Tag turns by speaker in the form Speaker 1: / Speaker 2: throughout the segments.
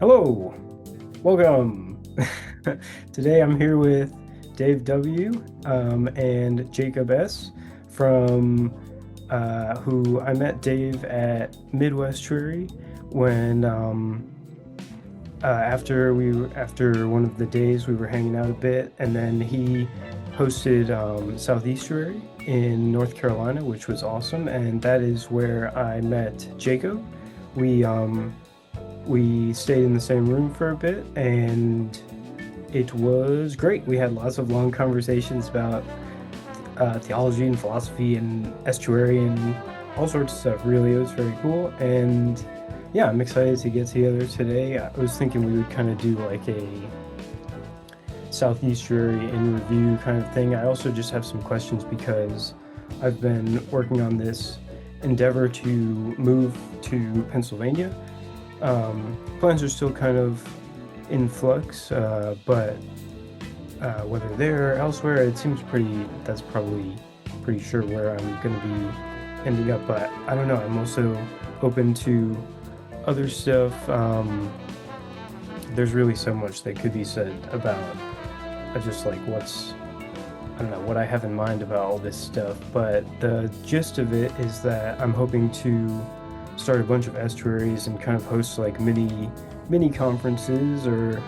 Speaker 1: Hello, welcome. Today I'm here with Dave W. And Jacob S. from who I met Dave at Midwestuary when after one of the days we were hanging out a bit, and then he hosted Southeastuary in North Carolina, which was awesome, and that is where I met Jacob. We um, we stayed in the same room for a bit, and it was great. We had lots of long conversations about theology and philosophy and estuary and all sorts of stuff. Really, it was very cool. And yeah, I'm excited to get together today. I was thinking we would kind of do like a Southeastuary in review kind of thing. I also just have some questions because I've been working on this endeavor to move to Pennsylvania. Plans are still kind of in flux, but whether there or elsewhere, it seems that's probably pretty sure where I'm going to be ending up. But I don't know. I'm also open to other stuff. There's really so much that could be said about just like I don't know, what I have in mind about all this stuff. But the gist of it is that I'm hoping to start a bunch of estuaries and kind of host like mini conferences or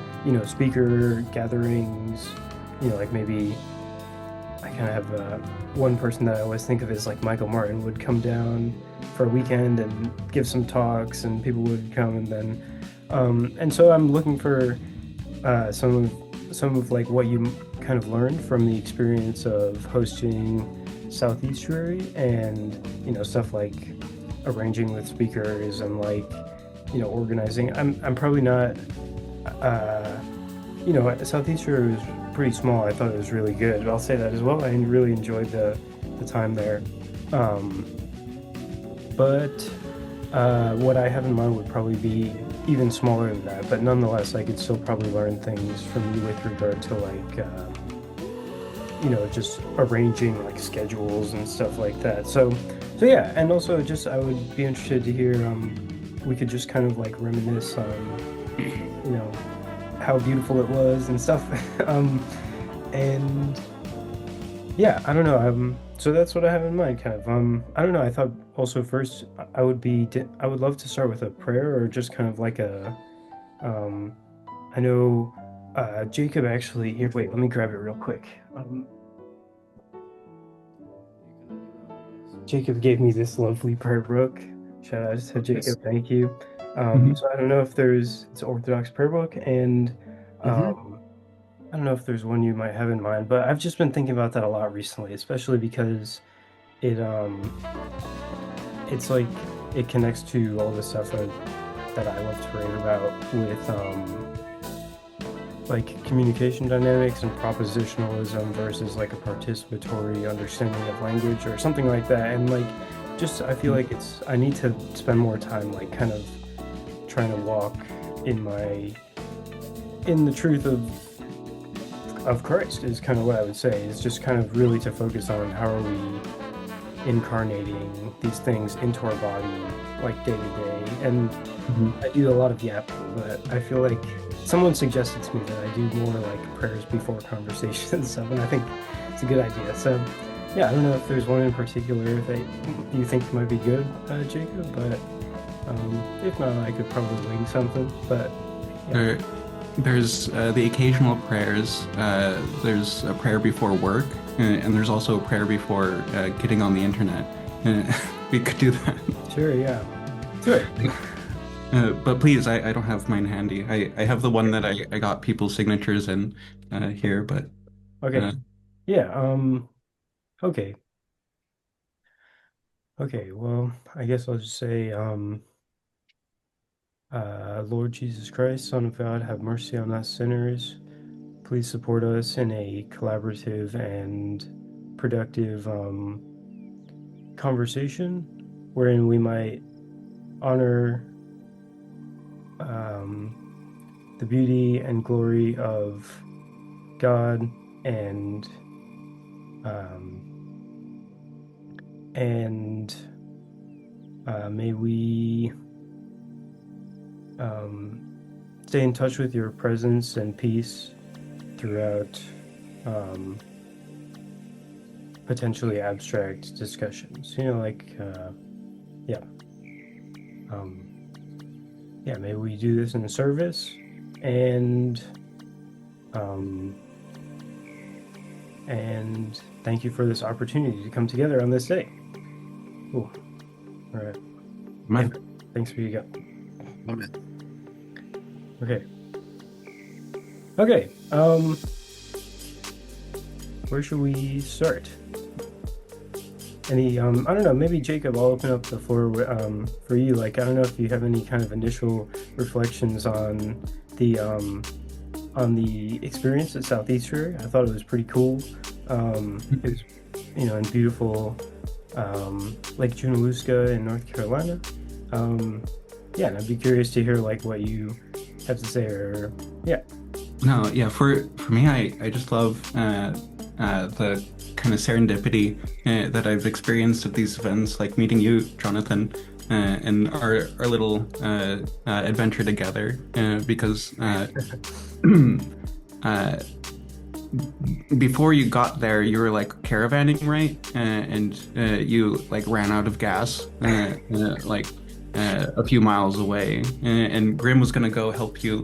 Speaker 1: speaker gatherings. Like maybe I kind of have one person that I always think of as like Michael Martin would come down for a weekend and give some talks, and people would come, and then and so I'm looking for some of like what you kind of learned from the experience of hosting Southeastuary, and stuff like arranging with speakers and like organizing. I'm probably not Southeastuary was pretty small. I thought it was really good. I'll say that as well. I really enjoyed the time there. Um, but what I have in mind would probably be even smaller than that. But nonetheless, I could still probably learn things from you with regard to like just arranging like schedules and stuff like that. So yeah, and also just I would be interested to hear. We could just kind of like reminisce on how beautiful it was and stuff. And yeah, I don't know. So that's what I have in mind, kind of. I don't know. I thought also first I would love to start with a prayer or just kind of like um, I know Jacob actually here. Wait, let me grab it real quick. Jacob gave me this lovely prayer book. Shout out to
Speaker 2: Nice.
Speaker 1: Jacob, thank you.
Speaker 2: hmm
Speaker 1: So I don't know if it's an Orthodox prayer book, and
Speaker 2: hmm
Speaker 1: um, I don't know if there's one you might have in mind, but I've just been thinking about that a lot recently, especially because it it's like it connects to all the stuff that I love to write about with like communication dynamics and propositionalism versus like a participatory understanding of language or something like that. And like just I feel like I need to spend more time like kind of trying to walk in the truth of Christ is kind of what I would say. Is just kind of really to focus on how are we incarnating these things into our body like day to day. And
Speaker 2: hmm
Speaker 1: I do a lot of yapping, but I feel like someone suggested to me that I do more like prayers before conversations and stuff, and I think it's a good idea. So yeah, I don't know if there's one in particular that you think might be good, Jacob, but if not, I could probably wing something. But yeah.
Speaker 2: There, there's the occasional prayers. There's a prayer before work, and there's also a prayer before getting on the internet. We could do that.
Speaker 1: Sure, yeah. Do it.
Speaker 2: But please, I don't have mine handy. I have the one that I got people's signatures in here, but
Speaker 1: Okay.
Speaker 2: uh,
Speaker 1: Yeah, okay. Okay, well, I guess I'll just say, Lord Jesus Christ, Son of God, have mercy on us sinners. Please support us in a collaborative and productive conversation wherein we might honor um, the beauty and glory of God, and um, and may we um, stay in touch with your presence and peace throughout potentially abstract discussions. You know, like, yeah. Yeah, maybe we do this in service, and thank you for this opportunity to come together on this day. Cool. All right.
Speaker 2: Amen.
Speaker 1: Thanks for you go.
Speaker 3: Amen.
Speaker 1: Okay. Okay. Where should we start? Any I don't know, maybe Jacob, I'll open up the floor for you. Like, I don't know if you have any kind of initial reflections on the experience at Southeaster. I thought it was pretty cool. It was, you know, in beautiful Lake Junaluska in North Carolina. Yeah, and I'd be curious to hear like what you have to say, or yeah.
Speaker 2: No, yeah, for me, I just love the kind of serendipity that I've experienced at these events, like meeting you, Jonathan, and our little adventure together, because before you got there, you were like caravanning, right? And you like ran out of gas, like a few miles away, and Grim was gonna go help you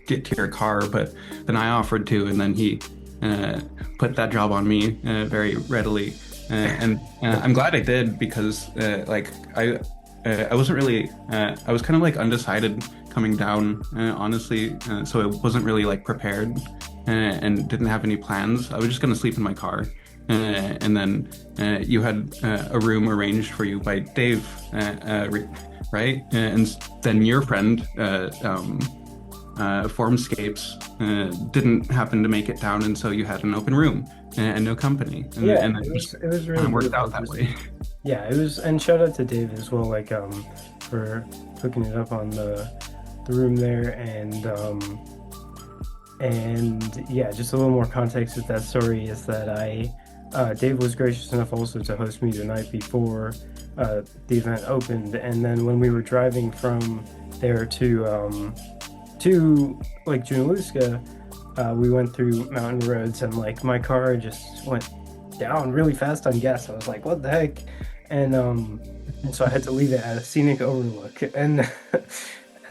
Speaker 2: get to your car, but then I offered to, and then he put that job on me very readily, and I'm glad I did, because like I wasn't really I was kind of like undecided coming down, honestly, so I wasn't really like prepared and didn't have any plans. I was just gonna sleep in my car. And then you had a room arranged for you by Dave, right? And then your friend, Formscapes, didn't happen to make it down, and so you had an open room and no company. And,
Speaker 1: Yeah,
Speaker 2: and
Speaker 1: it was really
Speaker 2: worked out that way.
Speaker 1: Yeah, it was, and shout out to Dave as well, like for hooking it up on the room there, and yeah, just a little more context with that story is that Dave was gracious enough also to host me the night before the event opened, and then when we were driving from there to like Junaluska, we went through mountain roads, and like my car just went down really fast on gas. I was like, what the heck? And so I had to leave it at a scenic overlook, and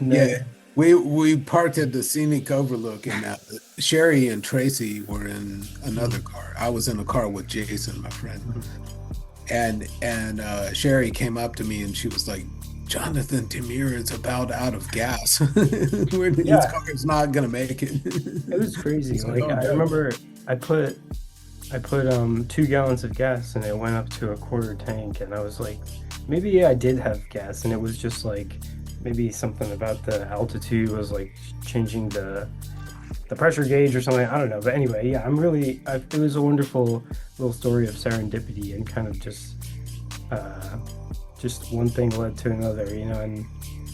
Speaker 1: then,
Speaker 3: yeah, we parked at the scenic overlook, and Sherry and Tracy were in another car. I was in a car with Jason, my friend, and Sherry came up to me and she was like, Jonathan, Timur is about out of gas. His car's not gonna make it.
Speaker 1: It was crazy. Like, I remember I put 2 gallons of gas and it went up to a quarter tank, and I was like, maybe I did have gas, and it was just like maybe something about the altitude was like changing the pressure gauge or something. I don't know, but anyway, yeah, it was a wonderful little story of serendipity, and kind of just one thing led to another, you know. And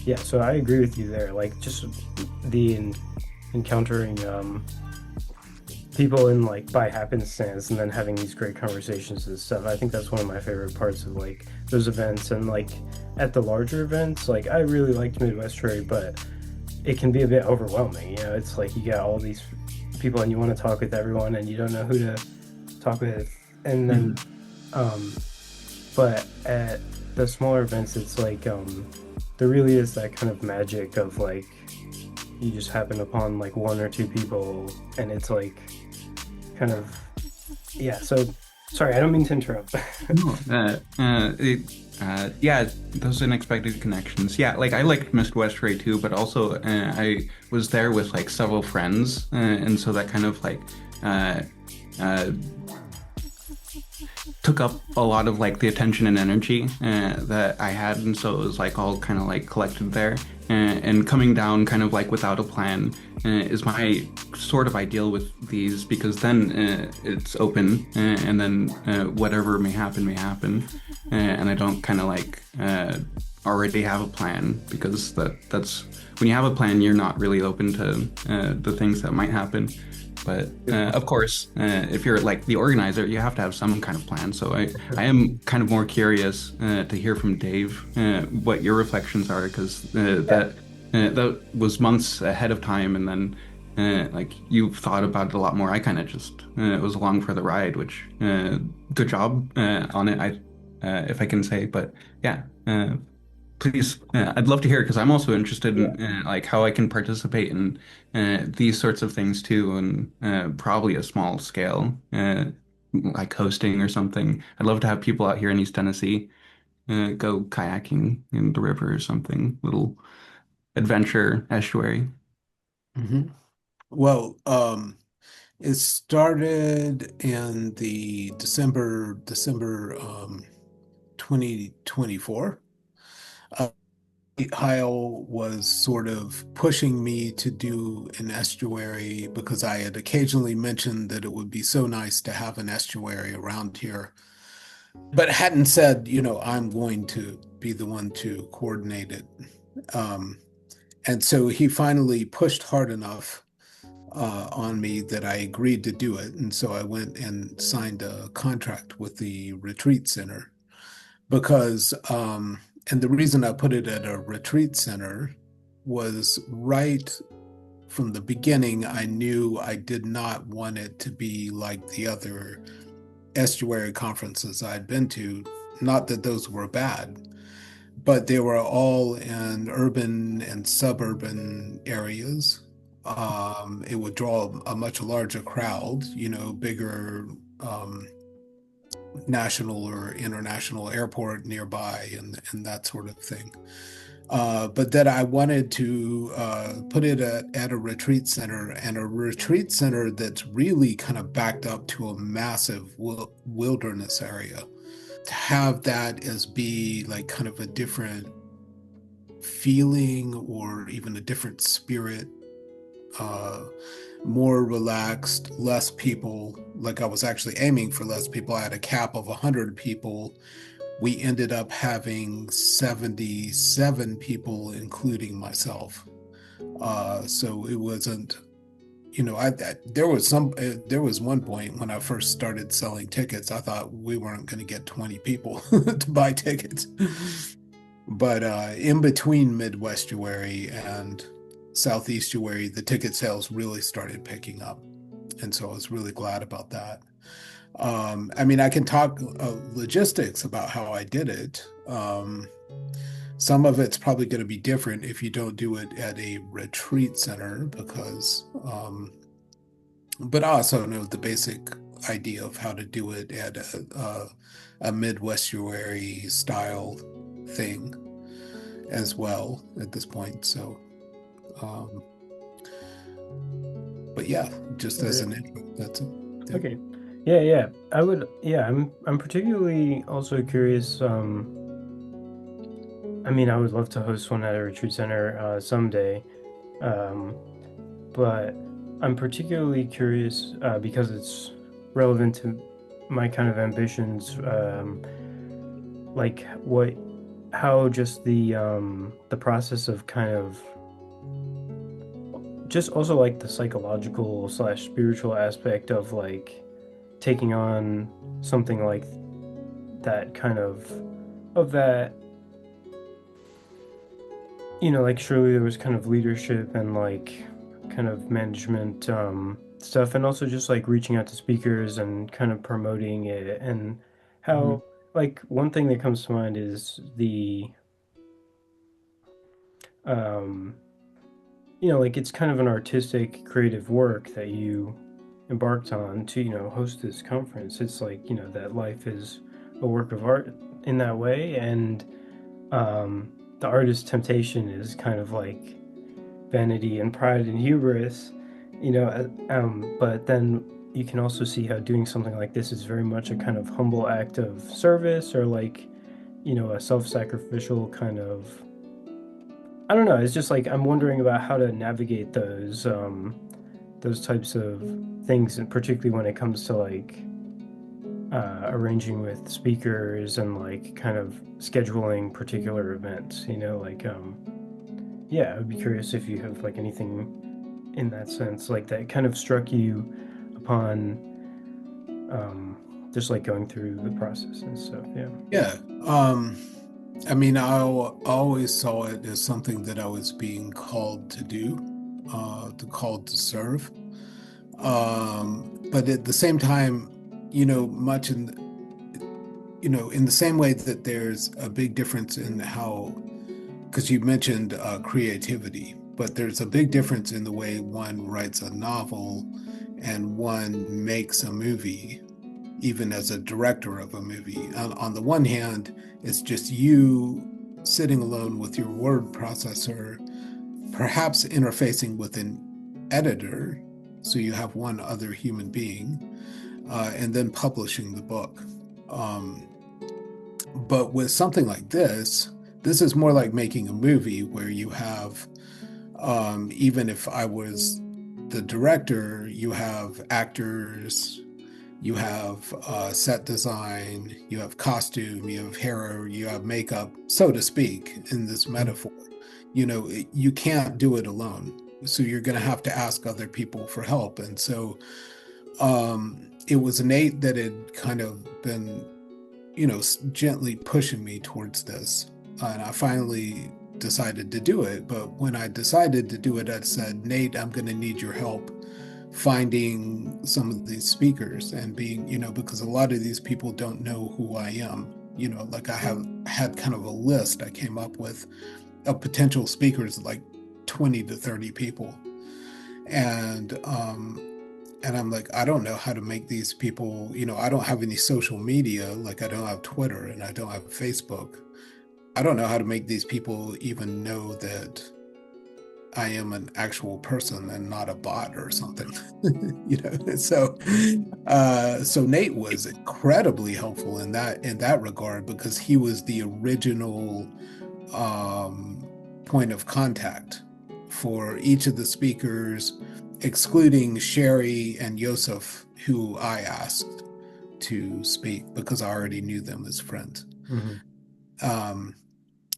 Speaker 1: yeah, so I agree with you there, like just the encountering people in like by happenstance, and then having these great conversations and stuff. I think that's one of my favorite parts of like those events. And like at the larger events, like I really liked Midwestern, but it can be a bit overwhelming, you know. It's like you got all these people and you want to talk with everyone and you don't know who to talk with, and then but at the smaller events, it's like there really is that kind of magic of like you just happen upon like 1 or 2 people, and it's like kind of, yeah. So sorry, I don't mean to interrupt.
Speaker 2: Yeah, those unexpected connections. Yeah, like I liked Midwestern too, but also I was there with like several friends, and so that kind of like took up a lot of like the attention and energy that I had, and so it was like all kind of like collected there. And coming down kind of like without a plan is my sort of ideal with these, because then it's open, and then whatever may happen, and I don't kind of like already have a plan, because that's when you have a plan, you're not really open to the things that might happen. But of course, if you're like the organizer, you have to have some kind of plan. So I am kind of more curious to hear from Dave what your reflections are, because that that was months ahead of time, and then like you've thought about it a lot more. I kind of just was along for the ride, which good job on it. If I can say, but yeah, please, I'd love to hear it because I'm also interested
Speaker 1: Yeah.
Speaker 2: in like how I can participate in these sorts of things too, and probably a small scale, like hosting or something. I'd love to have people out here in East Tennessee go kayaking in the river or something, little adventure estuary.
Speaker 3: Mhm. Well, it started in the December 2024. Kyle was sort of pushing me to do an estuary because I had occasionally mentioned that it would be so nice to have an estuary around here, but hadn't said, I'm going to be the one to coordinate it. Um, and so he finally pushed hard enough on me that I agreed to do it. And so I went and signed a contract with the retreat center because, and the reason I put it at a retreat center was right from the beginning, I knew I did not want it to be like the other estuary conferences I'd been to. Not that those were bad, but they were all in urban and suburban areas. It would draw a much larger crowd, bigger national or international airport nearby and that sort of thing. But that I wanted to put it at a retreat center, and a retreat center that's really kind of backed up to a massive wilderness area. To have that as be like kind of a different feeling or even a different spirit, uh, more relaxed, less people. Like I was actually aiming for less people. I had a cap of 100 people. We ended up having 77 people, including myself. So it wasn't, there was one point when I first started selling tickets, I thought we weren't going to get 20 people to buy tickets. But in between Midwestuary and Southeastuary, the ticket sales really started picking up. And so I was really glad about that. I mean, I can talk logistics about how I did it. Some of it's probably going to be different if you don't do it at a retreat center because, but I also know the basic idea of how to do it at a Midwestuary style thing as well at this point. So, um, but yeah, just as an input, that's it. Yeah.
Speaker 1: Okay. Yeah, yeah. I would, yeah, I'm particularly also curious. I mean, I would love to host one at a retreat center someday. Um, but I'm particularly curious because it's relevant to my kind of ambitions, like how just the process of kind of just also like the psychological slash spiritual aspect of like taking on something like that kind of that, like surely there was kind of leadership and like kind of management stuff, and also just like reaching out to speakers and kind of promoting it, and
Speaker 3: Mhm.
Speaker 1: how like one thing that comes to mind is the um like it's kind of an artistic creative work that you embarked on to host this conference. It's like that life is a work of art in that way, and the artist's temptation is kind of like vanity and pride and hubris, but then you can also see how doing something like this is very much a kind of humble act of service, or like a self-sacrificial kind of, I don't know. It's just like I'm wondering about how to navigate those types of things, and particularly when it comes to like arranging with speakers and like kind of scheduling particular events. Like yeah, I would be curious if you have like anything in that sense, like that kind of struck you upon just like going through the process and stuff. Yeah.
Speaker 3: Yeah. I mean, always saw it as something that I was being called to do, called to serve. But at the same time, much in the same way that there's a big difference in how, because you mentioned creativity, but there's a big difference in the way one writes a novel and one makes a movie, even as a director of a movie. On the one hand, it's just you sitting alone with your word processor, perhaps interfacing with an editor, so you have one other human being, and then publishing the book. But with something like this is more like making a movie where you have, even if I was the director, you have actors, you have set design, you have costume, you have hair, you have makeup, so to speak, in this metaphor. You can't do it alone. So you're going to have to ask other people for help. And so it was Nate that had kind of been, gently pushing me towards this. And I finally decided to do it. But when I decided to do it, I said, Nate, I'm going to need your help finding some of these speakers and being, because a lot of these people don't know who I am. Like I have had kind of a list I came up with of potential speakers, like 20 to 30 people. And I'm like, I don't know how to make these people, I don't have any social media, like I don't have Twitter and I don't have Facebook. I don't know how to make these people even know that I am an actual person and not a bot or something. So Nate was incredibly helpful in that regard, because he was the original point of contact for each of the speakers, excluding Sherry and Josef, who I asked to speak because I already knew them as friends. Mm-hmm.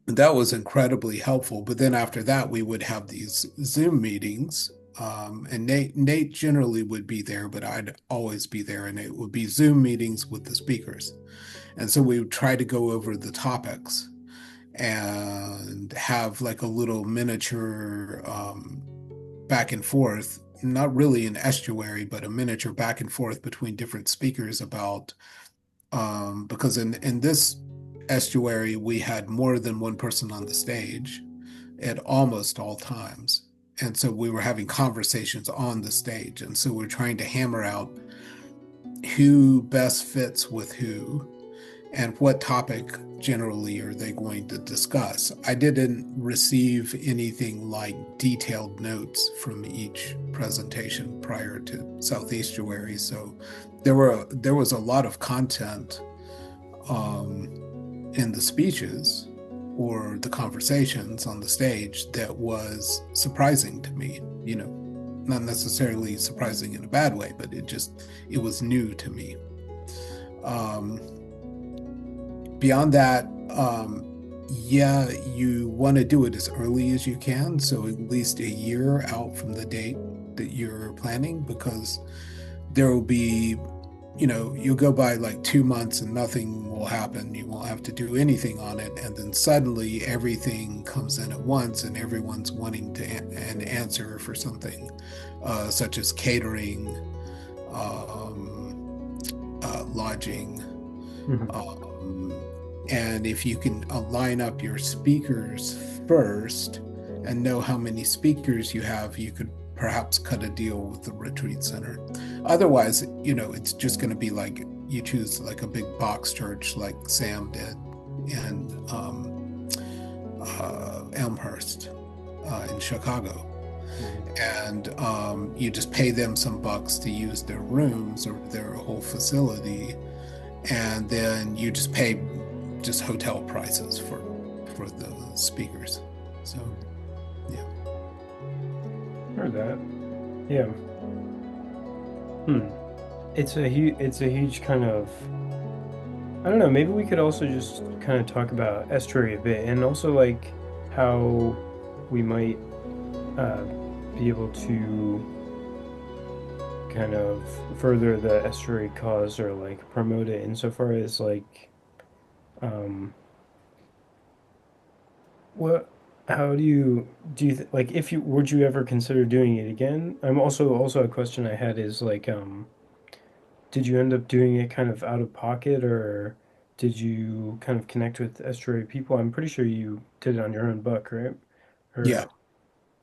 Speaker 3: That was incredibly helpful. But then after that, we would have these Zoom meetings, and Nate generally would be there, but I'd always be there, and it would be Zoom meetings with the speakers. And so we would try to go over the topics and have like a little miniature back and forth, not really an estuary, but a miniature back and forth between different speakers about, because in this estuary, we had more than one person on the stage at almost all times. And so we were having conversations on the stage. And so we're trying to hammer out who best fits with who and what topic generally are they going to discuss. I didn't receive anything like detailed notes from each presentation prior to Southeastuary. So there was a lot of content in the speeches or the conversations on the stage that was surprising to me, not necessarily surprising in a bad way, but it was new to me. Beyond that, you want to do it as early as you can, so at least a year out from the date that you're planning, because there will be, you'll go by like 2 months and nothing will happen. You won't have to do anything on it. And then suddenly everything comes in at once and everyone's wanting an answer for something, such as catering, lodging. Mm-hmm. And if you can line up your speakers first and know how many speakers you have, you could perhaps cut a deal with the retreat center. Otherwise, it's just going to be like you choose like a big box church like Sam did in Elmhurst in Chicago. And you just pay them some bucks to use their rooms or their whole facility. And then you just pay just hotel prices for the speakers. So, yeah.
Speaker 1: Heard that. Yeah. It's a huge kind of, I don't know, maybe we could also just kind of talk about estuary a bit, and also like how we might be able to kind of further the estuary cause or like promote it insofar as like What? How like if you would you ever consider doing it again? I'm also a question I had is like did you end up doing it kind of out of pocket or did you kind of connect with estuary people? I'm pretty sure you did it on your own buck, right?
Speaker 3: Yeah,
Speaker 1: Or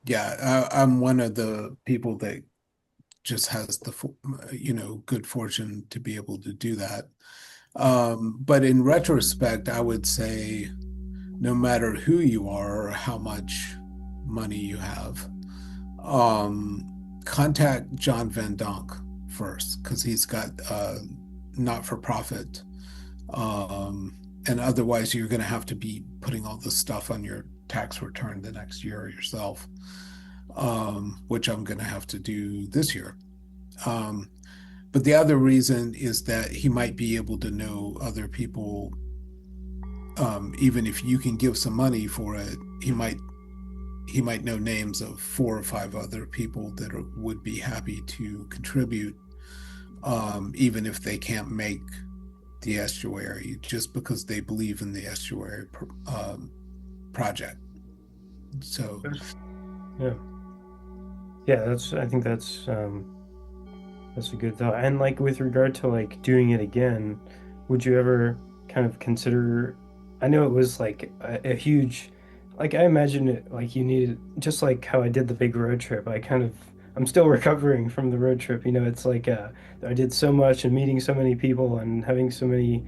Speaker 3: yeah. I'm one of the people that just has the good fortune to be able to do that. But in retrospect, I would say no matter who you are or how much money you have, contact John Van Donk first because he's got not-for-profit, and otherwise you're going to have to be putting all this stuff on your tax return the next year yourself, which I'm going to have to do this year. But the other reason is that he might be able to know other people. Even if you can give some money for it, he might know names of 4 or 5 other people that would be happy to contribute, even if they can't make the estuary, just because they believe in the estuary project. So,
Speaker 1: yeah. Yeah, I think that's a good thought. And like with regard to like doing it again, would you ever kind of consider, I know it was like a huge, like I imagine it like you needed, just like how I did the big road trip. I'm still recovering from the road trip. It's like I did so much and meeting so many people and having so many,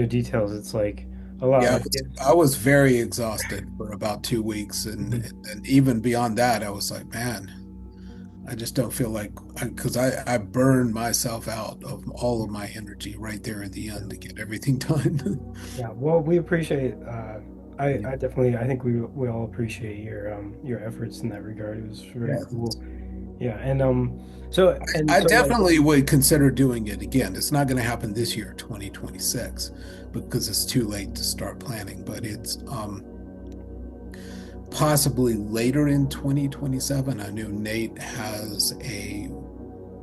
Speaker 1: details. It's like a lot.
Speaker 3: yeah,
Speaker 1: Like
Speaker 3: I was very exhausted for about 2 weeks, and even beyond that, I was like, man, I just don't feel like, because I burned myself out of all of my energy right there at the end to get everything done.
Speaker 1: Yeah, well, we appreciate.
Speaker 3: Yeah.
Speaker 1: I definitely. I think we all appreciate your efforts in that regard. It was very
Speaker 3: Yeah.
Speaker 1: cool. Yeah, and
Speaker 3: I
Speaker 1: so like
Speaker 3: definitely would consider doing it again. It's not going to happen this year, 2026, because it's too late to start planning, but it's possibly later in 2027. I know Nate has a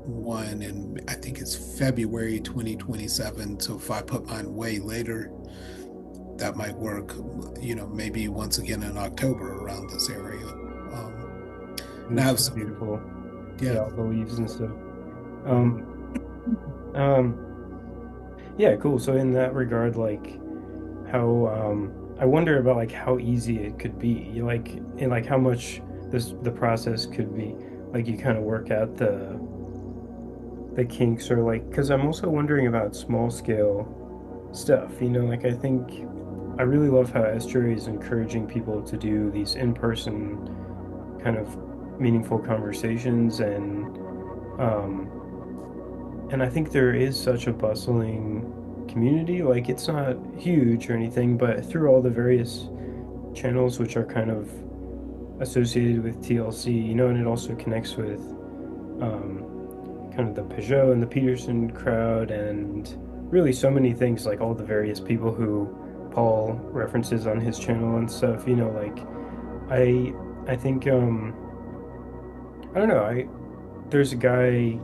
Speaker 3: one in, I think it's February 2027. So if I put mine way later, that might work, maybe once again in October around this area. And I have
Speaker 1: it's
Speaker 3: some,
Speaker 1: beautiful.
Speaker 3: yeah.
Speaker 1: Yeah, all the leaves and stuff.
Speaker 3: Mhm.
Speaker 1: Um, um, yeah, cool. So in that regard, like how I wonder about like how easy it could be, like and like how much the process could be. Like you kind of work out the kinks or like because I'm also wondering about small scale stuff. Like I think I really love how Estuary is encouraging people to do these in-person kind of meaningful conversations um, and I think there is such a bustling community. Like it's not huge or anything, but through all the various channels which are kind of associated with TLC, and it also connects with kind of the Peugeot and the Peterson crowd and really so many things like all the various people who Paul references on his channel and stuff, like I think I don't know, there's a guy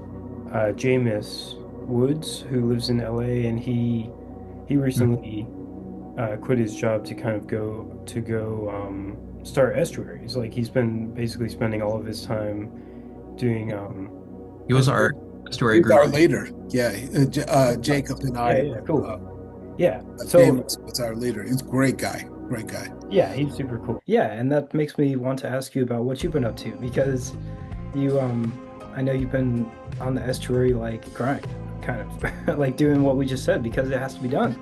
Speaker 1: Jaymus Woods who lives in LA and he recently quit his job to kind of go start estuaries. Like he's been basically spending all of his time doing
Speaker 2: He was our
Speaker 1: estuary.
Speaker 2: story
Speaker 3: He's our
Speaker 2: group.
Speaker 3: leader. Yeah. Jacob
Speaker 1: Nice.
Speaker 3: and
Speaker 1: Yeah,
Speaker 3: I,
Speaker 1: yeah, cool.
Speaker 3: uh,
Speaker 1: Yeah. So
Speaker 3: James was our leader. He's a great guy. Great guy.
Speaker 1: yeah, he's super cool. Yeah, and that makes me want to ask you about what you've been up to because you I know you've been on the estuary like grind, kind of like doing what we just said because it has to be done.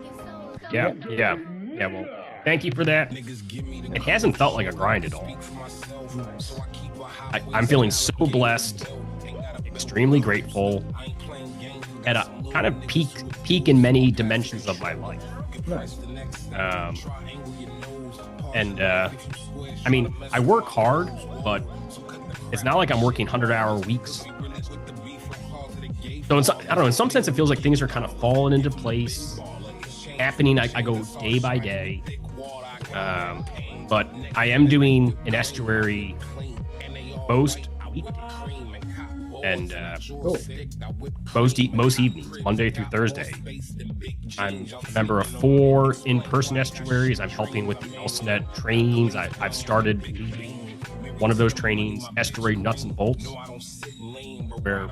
Speaker 4: Yeah, yeah, yeah. Well, thank you for that. It hasn't felt like a grind at all.
Speaker 1: Nice.
Speaker 4: I'm feeling so blessed, extremely grateful, at a kind of peak in many dimensions of my life.
Speaker 1: Nice.
Speaker 4: I mean, I work hard, but it's not like I'm working 100-hour weeks. So I don't know. In some sense, it feels like things are kind of falling into place, happening. I go day by day, but I am doing an estuary most weekdays, And most evenings, Monday through Thursday, I'm a member of 4 in-person estuaries. I'm helping with the ElseNet trainings. I've started leading one of those trainings, Estuary Nuts and Bolts, where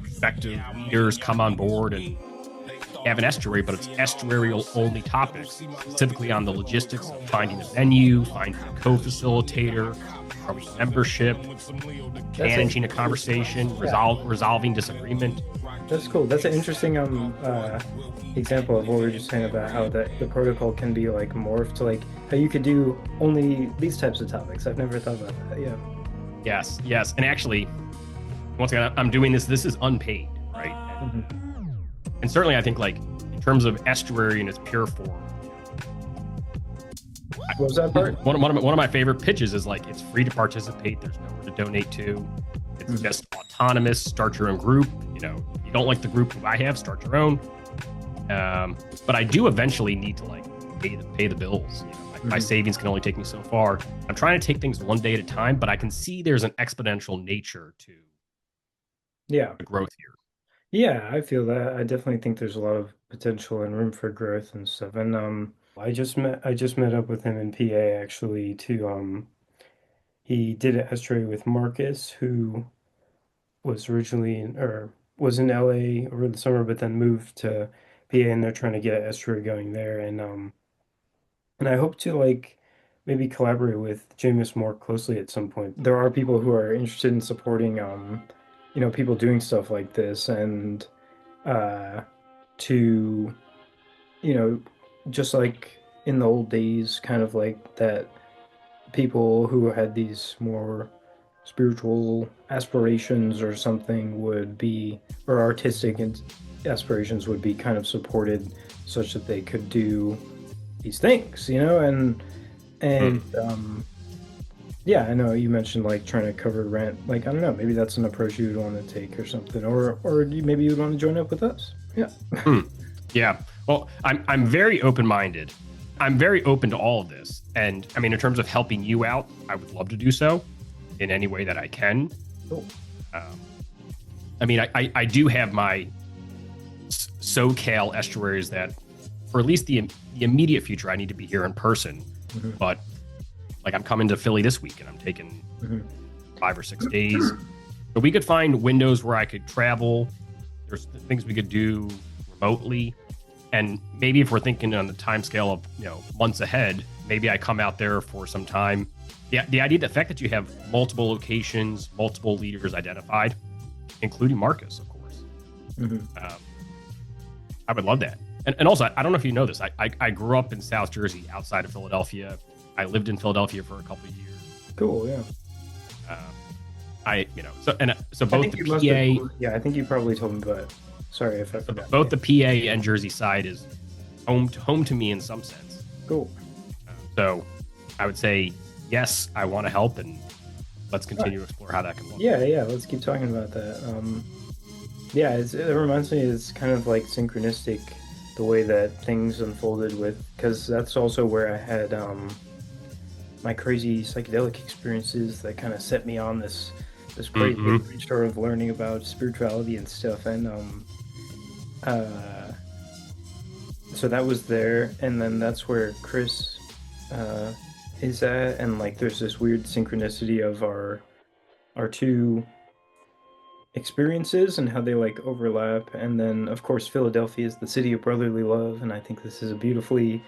Speaker 4: effective leaders come on board and have an estuary, but it's estuarial only topics, specifically on the logistics of finding a venue, finding a co-facilitator, growing membership, managing a conversation, resolving disagreement.
Speaker 1: That's cool. That's an interesting example of what we were just saying about how the protocol can be like morphed to like how you could do only these types of topics. I've never thought about that. Yeah.
Speaker 4: Yes. And actually, once again, I'm doing this. This is unpaid, right? And certainly, I think like in terms of estuary in its pure form.
Speaker 1: What was that part?
Speaker 4: One of my favorite pitches is like it's free to participate. There's nowhere to donate to. It's just autonomous. Start your own group. You don't like the group I have, start your own. But I do eventually need to like pay the bills. My savings can only take me so far. I'm trying to take things one day at a time, but I can see there's an exponential nature to the growth here.
Speaker 1: Yeah, I feel that. I definitely think there's a lot of potential and room for growth and stuff. And I just met up with him in PA actually to he did an estuary with Marcus, who was originally was in LA over the summer, but then moved to PA, and they're trying to get an estuary going there. And I hope to like maybe collaborate with Jaymus more closely at some point. There are people who are interested in supporting people doing stuff like this, and to just like in the old days, kind of like that people who had these more spiritual aspirations or something would be, or artistic aspirations would be kind of supported such that they could do these things, yeah, I know you mentioned like trying to cover rent. Like, I don't know, maybe that's an approach you would want to take or something, or maybe you'd want to join up with us. Yeah.
Speaker 4: Yeah. Well, I'm very open-minded. I'm very open to all of this. And I mean, in terms of helping you out, I would love to do so in any way that I can.
Speaker 1: Cool.
Speaker 4: I mean, I do have my SoCal estuaries that, for at least the immediate future, I need to be here in person. But like I'm coming to Philly this week and I'm taking 5 or 6 days. But we could find windows where I could travel. There's things we could do remotely. And maybe if we're thinking on the time scale of months ahead, maybe I come out there for some time. The idea, the fact that you have multiple locations, multiple leaders identified, including Marcus, of course. I would love that. And also, I don't know if you know this. I grew up in South Jersey, outside of Philadelphia. I lived in Philadelphia for a couple of years.
Speaker 1: Cool, yeah.
Speaker 4: So both the PA.
Speaker 1: Yeah, I think you probably told me, but sorry if I forgot.
Speaker 4: Both the PA and Jersey side is home to me in some sense.
Speaker 1: Cool.
Speaker 4: So I would say yes, I want to help, and let's continue to explore how that can look.
Speaker 1: Yeah. Let's keep talking about that. It reminds me, it's kind of like synchronistic the way that things unfolded because that's also where I had my crazy psychedelic experiences that kind of set me on this great sort of learning about spirituality and stuff. And so that was there, and then that's where Chris is at, and like there's this weird synchronicity of our two experiences and how they like overlap. And then of course Philadelphia is the city of brotherly love, and I think this is a beautifully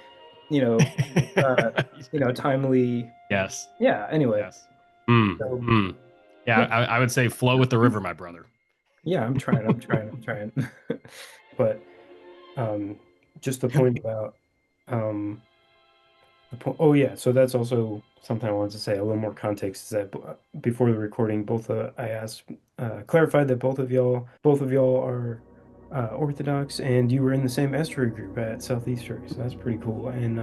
Speaker 1: timely.
Speaker 4: Yes.
Speaker 1: Yeah, anyway.
Speaker 4: Yes. Yeah, I would say flow with the river, my brother.
Speaker 1: Yeah, I'm trying. But just the point about so that's also something I wanted to say. A little more context is that before the recording, I asked, clarified that both of y'all are Orthodox, and you were in the same estuary group at Southeasterly, so that's pretty cool. And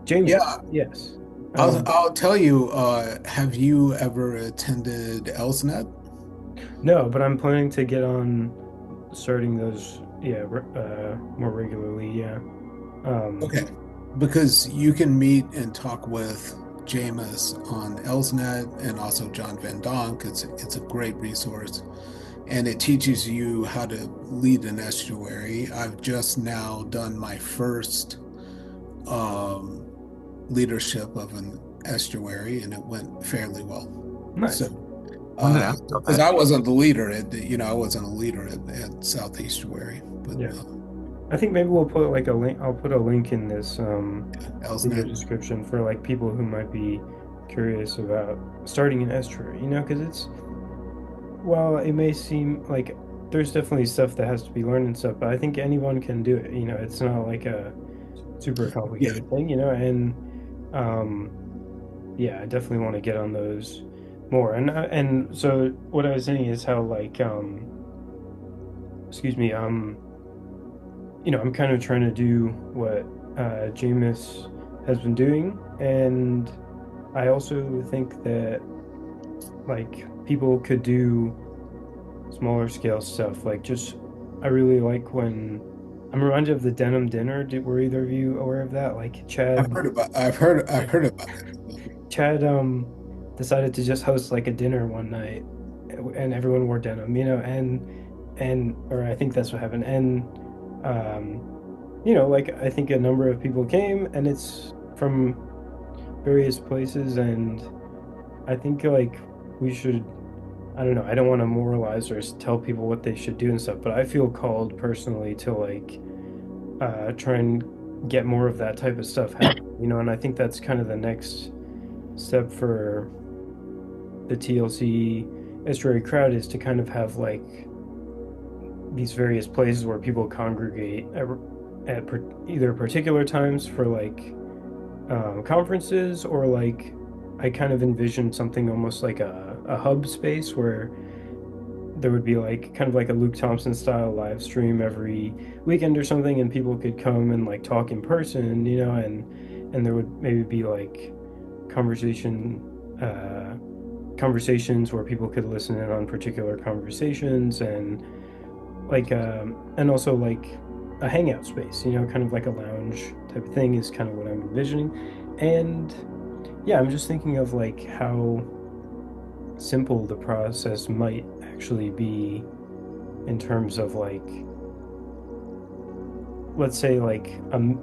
Speaker 1: Jaymus,
Speaker 3: yeah,
Speaker 1: yes.
Speaker 3: I'll tell you. Have you ever attended ElseNet?
Speaker 1: No, but I'm planning to get on starting those. More regularly. Yeah.
Speaker 3: Okay, because you can meet and talk with Jaymus on Elsnet and also John Van Donk. It's a great resource, and it teaches you how to lead an estuary. I've just now done my first leadership of an estuary, and it went fairly well.
Speaker 1: Nice.
Speaker 3: So,
Speaker 2: Wanted to ask about
Speaker 3: because
Speaker 2: that.
Speaker 3: I wasn't the leader I wasn't a leader at South Estuary, but
Speaker 1: Yeah. I think maybe we'll put like a link. I'll put a link in this video
Speaker 3: Elsnet.
Speaker 1: description for like people who might be curious about starting an estuary. You know, because well, it may seem like there's definitely stuff that has to be learned and stuff, but I think anyone can do it. You know, it's not like a super complicated thing. You know, and yeah, I definitely want to get on those more. And so what I was saying is how like excuse me, you know, I'm kind of trying to do what Jaymus has been doing, and I also think that like people could do smaller scale stuff. Like just, I really like when I'm reminded of the denim dinner. Were either of you aware of that? Like
Speaker 3: I've heard about it.
Speaker 1: Chad decided to just host like a dinner one night, and everyone wore denim, you know, and or I think that's what happened, and you know, like I think a number of people came, and it's from various places, and I think like we should. I don't know. I don't want to moralize or tell people what they should do and stuff, but I feel called personally to like try and get more of that type of stuff happening, you know, and I think that's kind of the next step for the TLC estuary crowd is to kind of have like these various places where people congregate at either particular times for like conferences, or like I kind of envisioned something almost like a hub space where there would be like kind of like a Luke Thompson style live stream every weekend or something, and people could come and like talk in person, you know, and there would maybe be like conversations where people could listen in on particular conversations, and like and also like a hangout space, you know, kind of like a lounge type of thing is kind of what I'm envisioning. And yeah, I'm just thinking of like how simple the process might actually be in terms of like, let's say like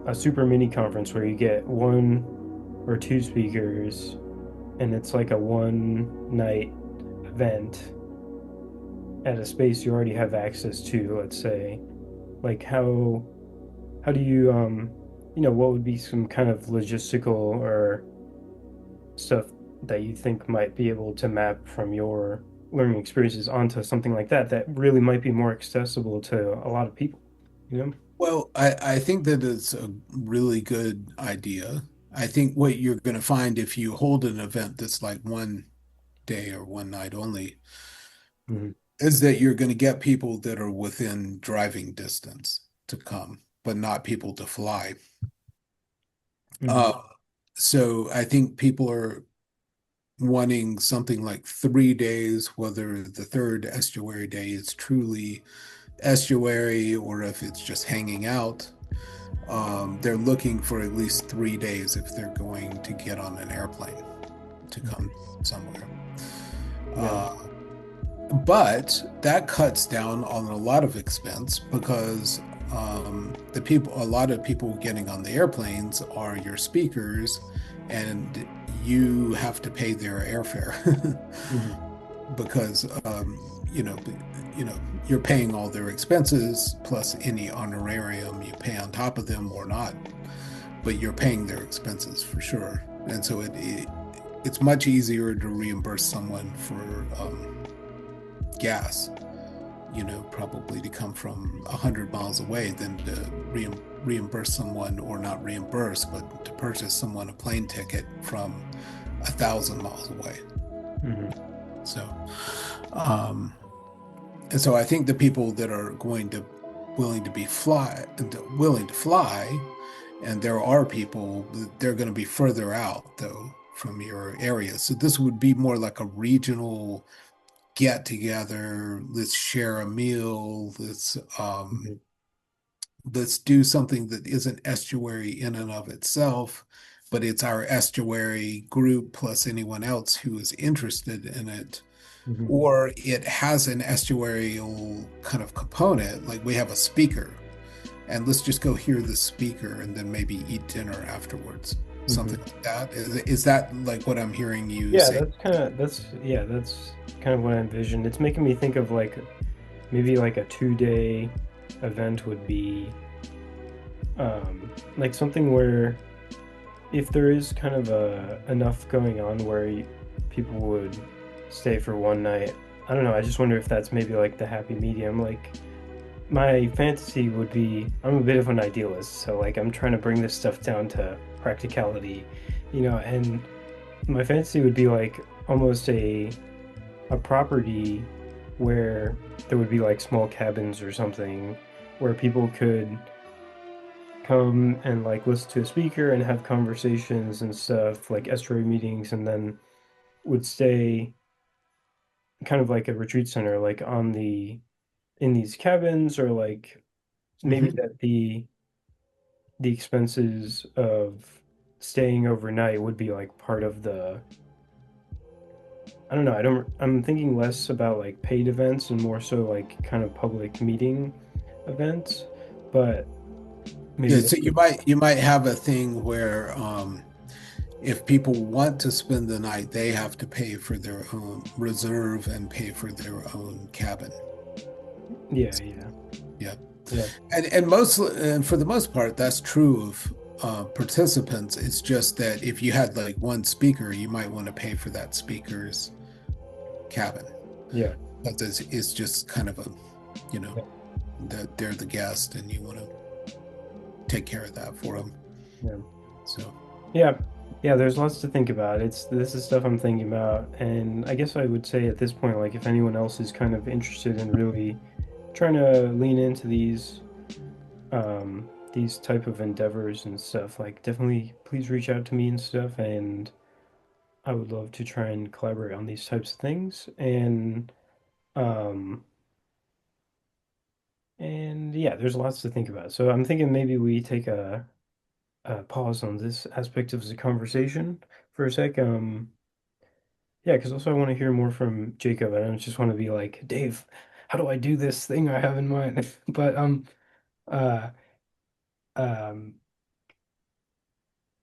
Speaker 1: a super mini conference where you get one or two speakers, and it's like a one night event at a space you already have access to, let's say. Like how do you you know, what would be some kind of logistical or stuff that you think might be able to map from your learning experiences onto something like that that really might be more accessible to a lot of people, you know?
Speaker 3: Well, I think that it's a really good idea. I think what you're going to find if you hold an event that's like one day or one night only
Speaker 1: Mhm.
Speaker 3: is that you're going to get people that are within driving distance to come, but not people to fly.
Speaker 1: Mhm.
Speaker 3: Uh, so I think people are wanting something like 3 days, whether the third estuary day is truly estuary or if it's just hanging out. They're looking for at least 3 days if they're going to get on an airplane to come somewhere.
Speaker 1: Yeah.
Speaker 3: But that cuts down on a lot of expense because a lot of people getting on the airplanes are your speakers, and you have to pay their airfare
Speaker 1: Mhm.
Speaker 3: because you know, you're paying all their expenses plus any honorarium you pay on top of them or not, but you're paying their expenses for sure. And so it's much easier to reimburse someone for gas, you know, probably to come from 100 miles away than to reimburse someone, or not reimburse, but to purchase someone a plane ticket from 1,000 miles away.
Speaker 1: Mhm.
Speaker 3: So, and so I think the people that are willing to fly, and there are people, they're going to be further out though from your area. So this would be more like a regional get together. Let's share a meal. Let's do something that isn't estuary in and of itself, but it's our estuary group plus anyone else who is interested in it.
Speaker 1: Mhm.
Speaker 3: Or it has an estuarial kind of component, like we have a speaker, and let's just go hear the speaker and then maybe eat dinner afterwards. Something like that. Is that like what I'm hearing you
Speaker 1: Yeah,
Speaker 3: say?
Speaker 1: that's kind of what I envisioned. It's making me think of like maybe like a 2-day event would be like something where if there is kind of enough going on where people would stay for one night. I don't know. I just wonder if that's maybe like the happy medium. Like my fantasy would be, I'm a bit of an idealist, so like I'm trying to bring this stuff down to practicality, and my fantasy would be like almost a property where there would be like small cabins or something where people could come and like listen to a speaker and have conversations and stuff, like estuary meetings, and then would stay kind of like a retreat center, like in these cabins, or like maybe
Speaker 3: Mhm.
Speaker 1: that the expenses of staying overnight would be like part of the, I don't know, I'm thinking less about like paid events and more so like kind of public meeting events, but maybe
Speaker 3: Yeah,
Speaker 1: that
Speaker 3: so you might have a thing where if people want to spend the night, they have to pay for their own reserve and pay for their own cabin.
Speaker 1: yeah,
Speaker 3: Yeah.
Speaker 1: yeah,
Speaker 3: And for the most part, that's true of participants. It's just that if you had like one speaker, you might want to pay for that speaker's cabin.
Speaker 1: yeah,
Speaker 3: But it's just kind of a,
Speaker 1: yeah,
Speaker 3: that they're the guest and you want to take care of that for them.
Speaker 1: yeah.
Speaker 3: So,
Speaker 1: Yeah, yeah, there's lots to think about. This is stuff I'm thinking about, and I guess I would say at this point, like if anyone else is kind of interested in really trying to lean into these type of endeavors and stuff, like definitely please reach out to me and stuff, and I would love to try and collaborate on these types of things. Um and yeah, there's lots to think about. So I'm thinking maybe we take a pause on this aspect of the conversation for a sec. Yeah, because also I want to hear more from Jacob. I don't just want to be like, Dave, how do I do this thing I have in mind? But uh um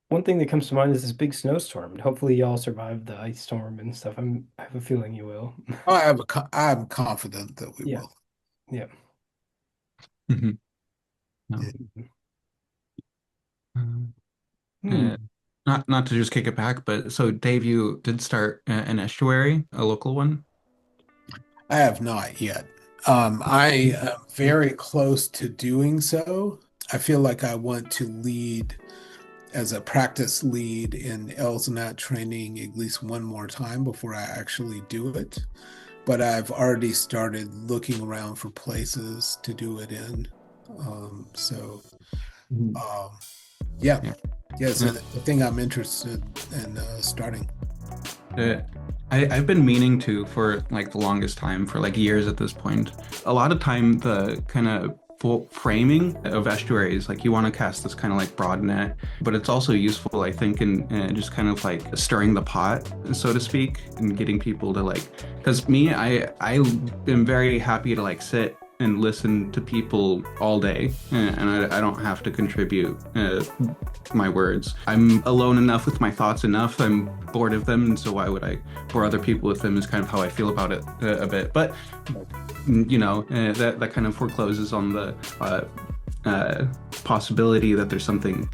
Speaker 1: one thing that comes to mind is this big snowstorm. Hopefully y'all survived the ice storm and stuff. I have a feeling you will.
Speaker 3: I'm confident that we
Speaker 1: Yeah,
Speaker 3: will.
Speaker 1: yeah.
Speaker 2: Mhm. No.
Speaker 3: Yeah.
Speaker 2: Um, uh,
Speaker 1: Hmm.
Speaker 2: not to just kick it back, but so Dave, you did start an estuary, a local one.
Speaker 3: I have not yet. I am very close to doing so. I feel like I want to lead as a practice lead in LSNAT training at least one more time before I actually do it. But I've already started looking around for places to do it in. So,
Speaker 1: Mhm.
Speaker 3: um, yeah,
Speaker 2: Yeah.
Speaker 3: yeah, so
Speaker 2: Uh,
Speaker 3: the thing I'm interested in starting.
Speaker 2: Uh, I've been meaning to for like the longest time, for like years at this point. A lot of time, the kind of framing of estuaries, like you want to cast this kind of like broad net, but it's also useful, I think, in just kind of like stirring the pot, so to speak, and getting people to like, because me, I am very happy to like sit and listen to people all day, and I don't have to contribute my words. I'm alone enough with my thoughts enough. I'm bored of them, and so why would I bore other people with them? Is kind of how I feel about it a bit. But that kind of forecloses on the possibility that there's something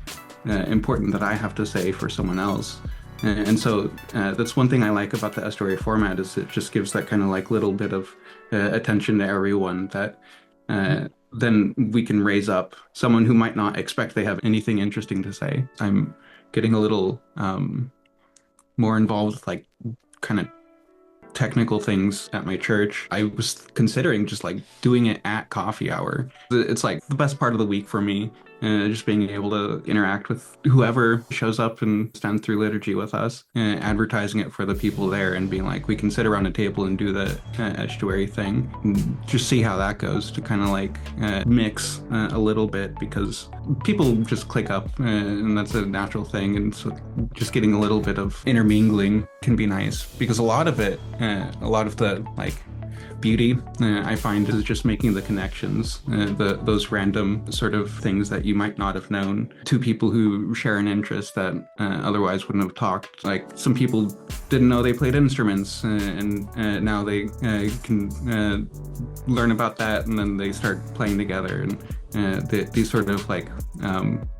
Speaker 2: important that I have to say for someone else. And so that's one thing I like about the estuary format, is it just gives that kind of like little bit of attention to everyone, that then we can raise up someone who might not expect they have anything interesting to say. I'm getting a little more involved with like kind of technical things at my church. I was considering just like doing it at coffee hour. It's like the best part of the week for me. just being able to interact with whoever shows up and stand through liturgy with us, advertising it for the people there and being like, we can sit around a table and do the estuary thing, and just see how that goes, to kind of like mix a little bit, because people just click up and that's a natural thing, and so just getting a little bit of intermingling can be nice, because a lot of the like beauty I find is just making the connections, those random sort of things that you might not have known, to people who share an interest that otherwise wouldn't have talked. Like, some people didn't know they played instruments, and now they can learn about that, and then they start playing together, and these sort of like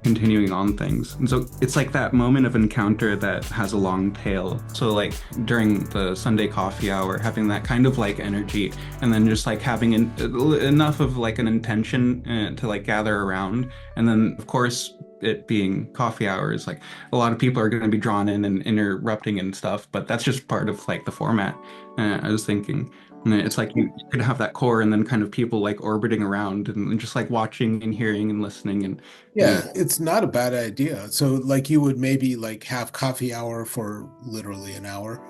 Speaker 2: continuing on things. And so it's like that moment of encounter that has a long tail. So like during the Sunday coffee hour, having that kind of like energy, and then just like having enough of like an intention to like gather around. And then of course, it being coffee hours, like a lot of people are going to be drawn in and interrupting and stuff, but that's just part of like the format. I was thinking, and it's like you could have that core, and then kind of people like orbiting around and just like watching and hearing and listening. And
Speaker 3: yeah, it's not a bad idea. So like you would maybe like have coffee hour for literally an hour,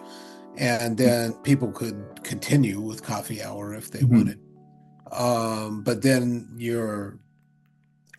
Speaker 3: and then people could continue with coffee hour if they wanted. But then your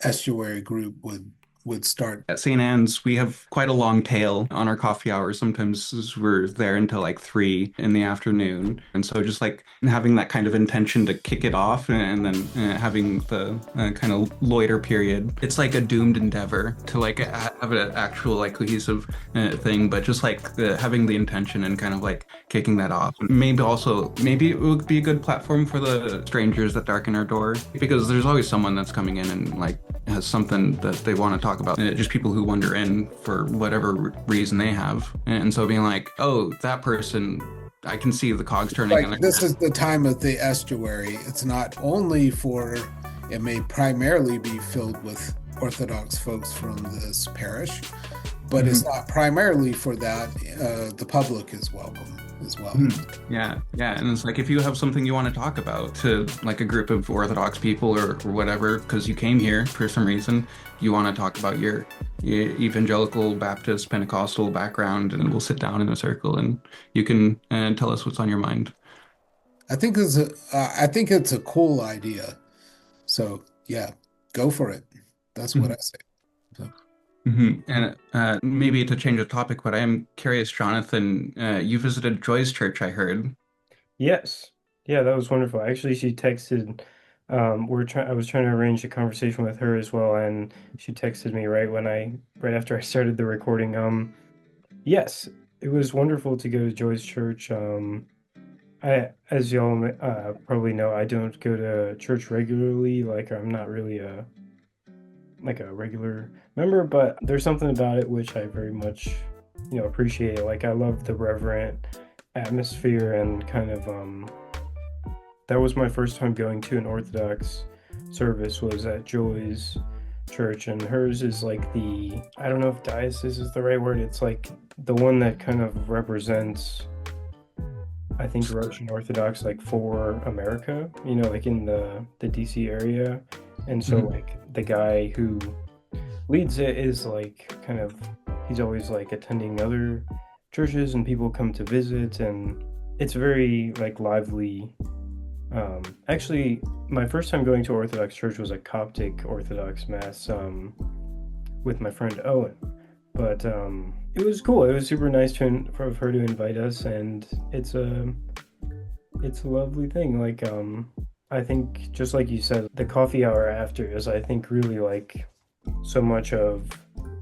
Speaker 3: estuary group would start.
Speaker 2: At St. Anne's, we have quite a long tail on our coffee hours. Sometimes we're there until like 3 in the afternoon. And so just like having that kind of intention to kick it off, and then having the kind of loiter period. It's like a doomed endeavor to like have an actual like cohesive thing, but just like having the intention and kind of like kicking that off. Maybe it would be a good platform for the strangers that darken our door, because there's always someone that's coming in and like has something that they want to talk about. Just people who wander in for whatever reason they have. And so being like, oh, that person, I can see the cogs turning.
Speaker 3: Like, this is the time of the estuary. It's not only it may primarily be filled with Orthodox folks from this parish, but it's not primarily for that. The public is welcome as well.
Speaker 2: Yeah. And it's like, if you have something you want to talk about to like a group of Orthodox people or whatever, because you came here for some reason, you want to talk about your evangelical, Baptist, Pentecostal background, and we'll sit down in a circle and you can tell us what's on your mind.
Speaker 3: I think it's a cool idea. So yeah, go for it. That's what I say. So.
Speaker 2: And maybe to change the topic, but I am curious, Jonathan, you visited Joy's church, I heard.
Speaker 1: Yes. Yeah, that was wonderful. Actually, she texted, I was trying to arrange a conversation with her as well, and she texted me right after I started the recording. Yes, it was wonderful to go to Joy's church. As y'all probably know, I don't go to church regularly. Like, I'm not really a regular member, but there's something about it which I very much, appreciate. Like, I love the reverent atmosphere, and kind of that was my first time going to an Orthodox service, was at Joy's church, and hers is like I don't know if diocese is the right word. It's like the one that kind of represents, I think, Russian Orthodox, like, for America, like in the DC area. And so like the guy who leads it is like he's always like attending other churches, and people come to visit, and it's very like lively. Actually, my first time going to Orthodox church was a Coptic Orthodox mass with my friend Owen. But it was cool. It was super nice for her to invite us, and it's a lovely thing. Like, I think, just like you said, the coffee hour after is, I think, really like so much of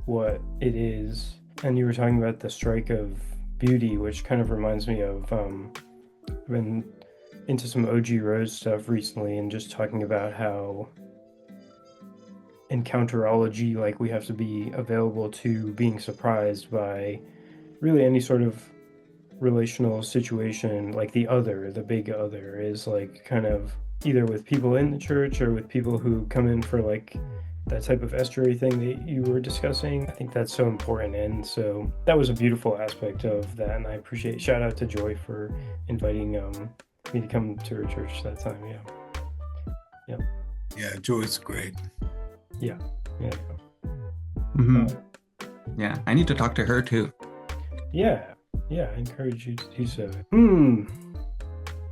Speaker 1: what it is. And you were talking about the strike of beauty, which kind of reminds me of I've been into some OG Rose stuff recently, and just talking about how encounterology, like, we have to be available to being surprised by really any sort of relational situation. Like, the big other is like kind of either with people in the church or with people who come in for like that type of estuary thing that you were discussing. I think that's so important, and so that was a beautiful aspect of that, and I appreciate, shout out to Joy for inviting me to come to her church that time. Yeah,
Speaker 3: Joy's great.
Speaker 1: Yeah. Yeah.
Speaker 2: Hmm. Yeah, I need to talk to her too.
Speaker 1: Yeah. Yeah. I encourage you to do so.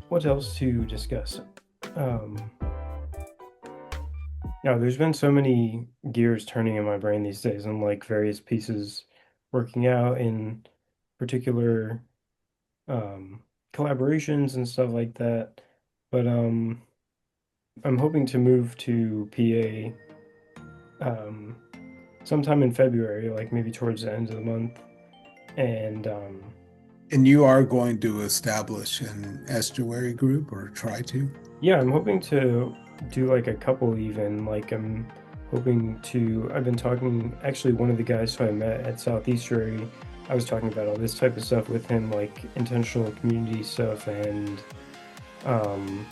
Speaker 1: What else to discuss? Yeah, there's been so many gears turning in my brain these days, and like various pieces working out in particular um, collaborations and stuff like that. But I'm hoping to move to PA um, sometime in February, like maybe towards the end of the month. And
Speaker 3: And you are going to establish an estuary group or try to?
Speaker 1: yeah, I'm hoping to do like a couple even. Like I'm hoping to. I've been talking. Actually, one of the guys who I met at Southeasterary, I was talking about all this type of stuff with him, like intentional community stuff um,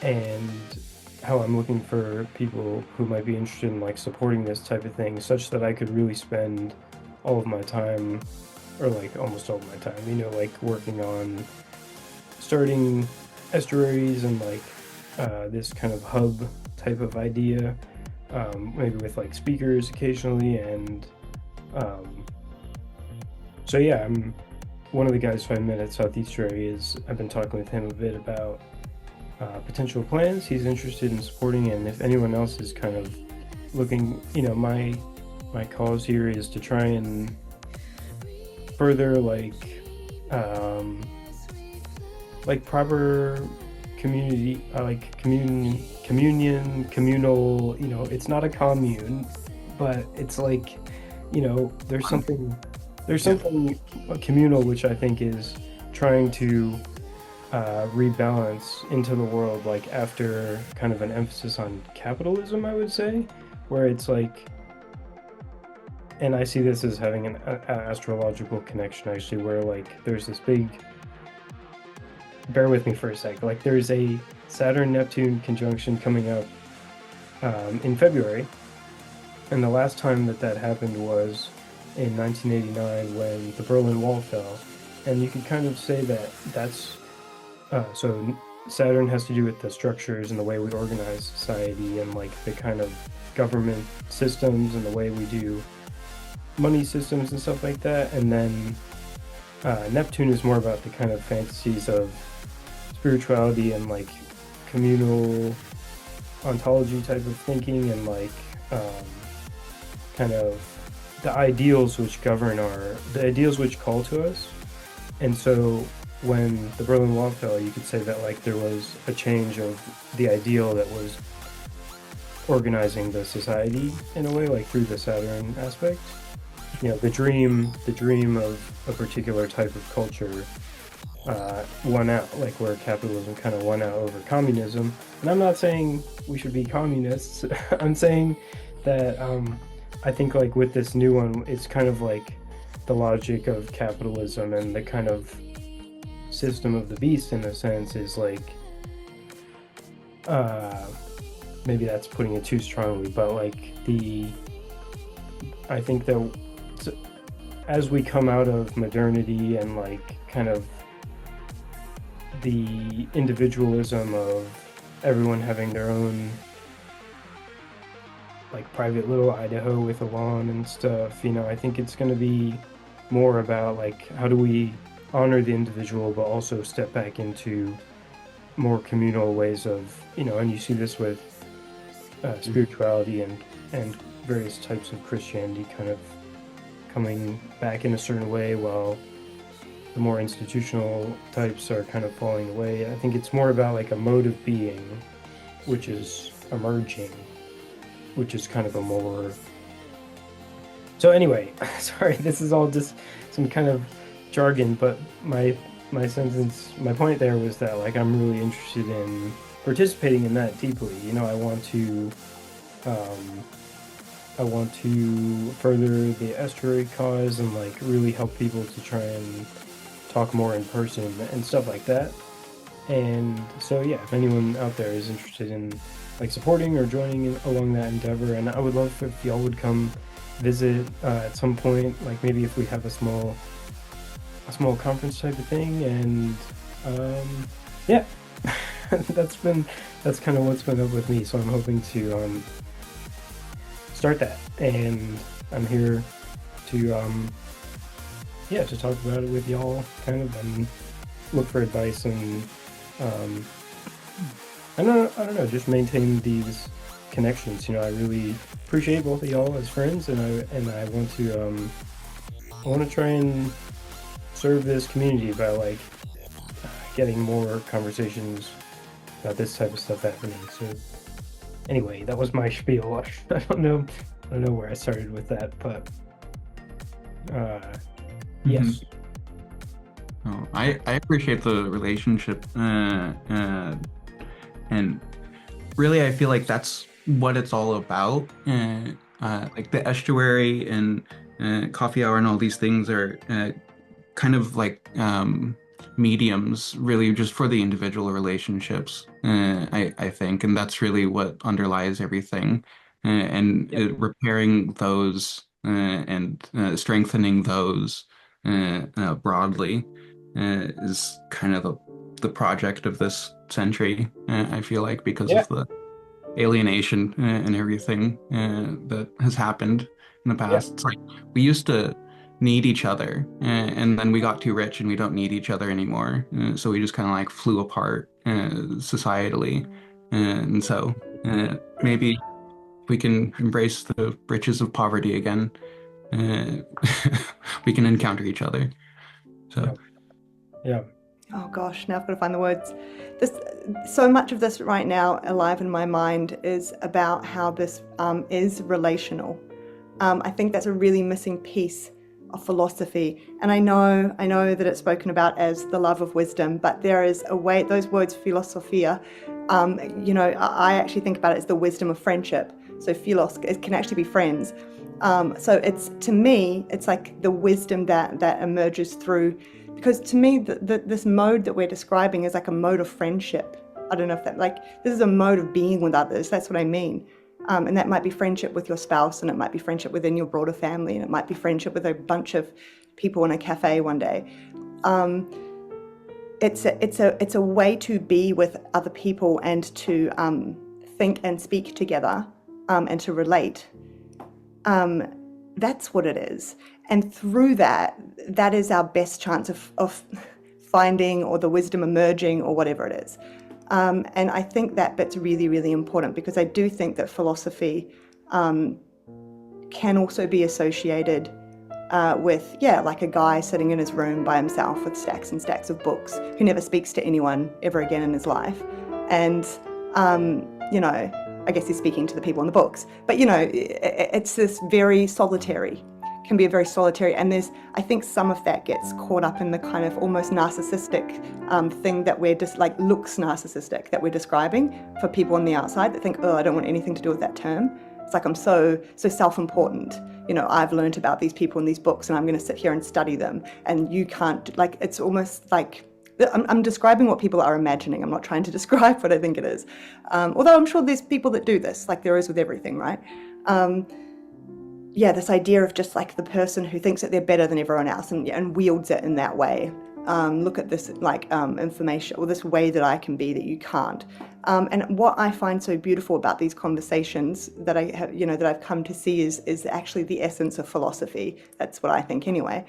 Speaker 1: and how I'm looking for people who might be interested in like supporting this type of thing, such that I could really spend all of my time, or like almost all of my time, like working on starting estuaries and like this kind of hub type of idea, maybe with like speakers occasionally. And so yeah, I'm one of the guys who I met at Southeasterary. I've been talking with him a bit about potential plans he's interested in supporting, and if anyone else is kind of looking, my cause here is to try and further like proper community, communal, it's not a commune, but it's like, there's something communal, which I think is trying to rebalance into the world, like after kind of an emphasis on capitalism, I would say, where it's like, and I see this as having an astrological connection actually, where like there's this big, bear with me for a sec, like there's a Saturn-Neptune conjunction coming up in February, and the last time that happened was in 1989 when the Berlin Wall fell, and you could kind of say that that's so Saturn has to do with the structures and the way we organize society and like the kind of government systems and the way we do money systems and stuff like that. And then Neptune is more about the kind of fantasies of spirituality and like communal ontology type of thinking, and like kind of the ideals which call to us. And so when the Berlin Wall fell, you could say that like there was a change of the ideal that was organizing the society in a way, like through the Saturn aspect. The dream of a particular type of culture won out, like where capitalism kind of won out over communism. And I'm not saying we should be communists. I'm saying that I think like with this new one, it's kind of like the logic of capitalism and the kind of system of the beast, in a sense, is like maybe that's putting it too strongly, but like I think that as we come out of modernity and like kind of the individualism of everyone having their own like private little Idaho with a lawn and stuff, I think it's going to be more about like how do we honor the individual but also step back into more communal ways of, and you see this with spirituality and various types of Christianity kind of coming back in a certain way, while the more institutional types are kind of falling away. I think it's more about like a mode of being which is emerging, which is kind of a more... So anyway, sorry, this is all just some kind of jargon, but my point there was that like I'm really interested in participating in that deeply. I want to further the estuary cause and like really help people to try and talk more in person and stuff like that. And so yeah, if anyone out there is interested in like supporting or joining along that endeavor, and I would love if y'all would come visit at some point, like maybe if we have a small conference type of thing. And yeah, that's kind of what's been up with me. So I'm hoping to start that. And I'm here to to talk about it with y'all, kind of, and look for advice, and I don't know, just maintain these connections. I really appreciate both of y'all as friends, and I want to try and serve this community by like getting more conversations about this type of stuff happening. So anyway, that was my spiel. I don't know where I started with that, but yes.
Speaker 2: Oh, I appreciate the relationship, and really I feel like that's what it's all about. Like the estuary and coffee hour and all these things are kind of like mediums, really, just for the individual relationships. I think, and that's really what underlies everything, and repairing those and strengthening those broadly is kind of the project of this century. I feel like, because of the alienation and everything that has happened in the past. It's like we used to need each other, and then we got too rich and we don't need each other anymore. So we just kind of like flew apart societally. And so maybe we can embrace the riches of poverty again. We can encounter each other. So
Speaker 1: yeah.
Speaker 5: Oh gosh, now I've got to find the words. So much of this right now alive in my mind is about how this is relational. I think that's a really missing piece of philosophy. And I know that it's spoken about as the love of wisdom, but there is a way, those words philosophia, I actually think about it as the wisdom of friendship. So philos, it can actually be friends. So it's, to me, it's like the wisdom that emerges through, because to me, this mode that we're describing is like a mode of friendship. I don't know if that, like, this is a mode of being with others. That's what I mean. And that might be friendship with your spouse, and it might be friendship within your broader family, and it might be friendship with a bunch of people in a cafe one day. It's a way to be with other people and to think and speak together, and to relate. That's what it is. And through that is our best chance of finding, or the wisdom emerging, or whatever it is. And I think that bit's really, really important, because I do think that philosophy can also be associated with, like a guy sitting in his room by himself with stacks and stacks of books, who never speaks to anyone ever again in his life. And, I guess he's speaking to the people in the books. But, it's this very solitary, can be a very solitary, and I think some of that gets caught up in the kind of almost narcissistic thing that we're just like, looks narcissistic, that we're describing for people on the outside that think, oh, I don't want anything to do with that term. It's like, I'm so self-important. I've learned about these people in these books, and I'm going to sit here and study them, and you can't, like, it's almost like, I'm describing what people are imagining. I'm not trying to describe what I think it is. Although I'm sure there's people that do this, like there is with everything, right? This idea of just like the person who thinks that they're better than everyone else and wields it in that way. Look at this like information, or this way that I can be that you can't. And what I find so beautiful about these conversations that I have, that I've come to see is actually the essence of philosophy. That's what I think anyway.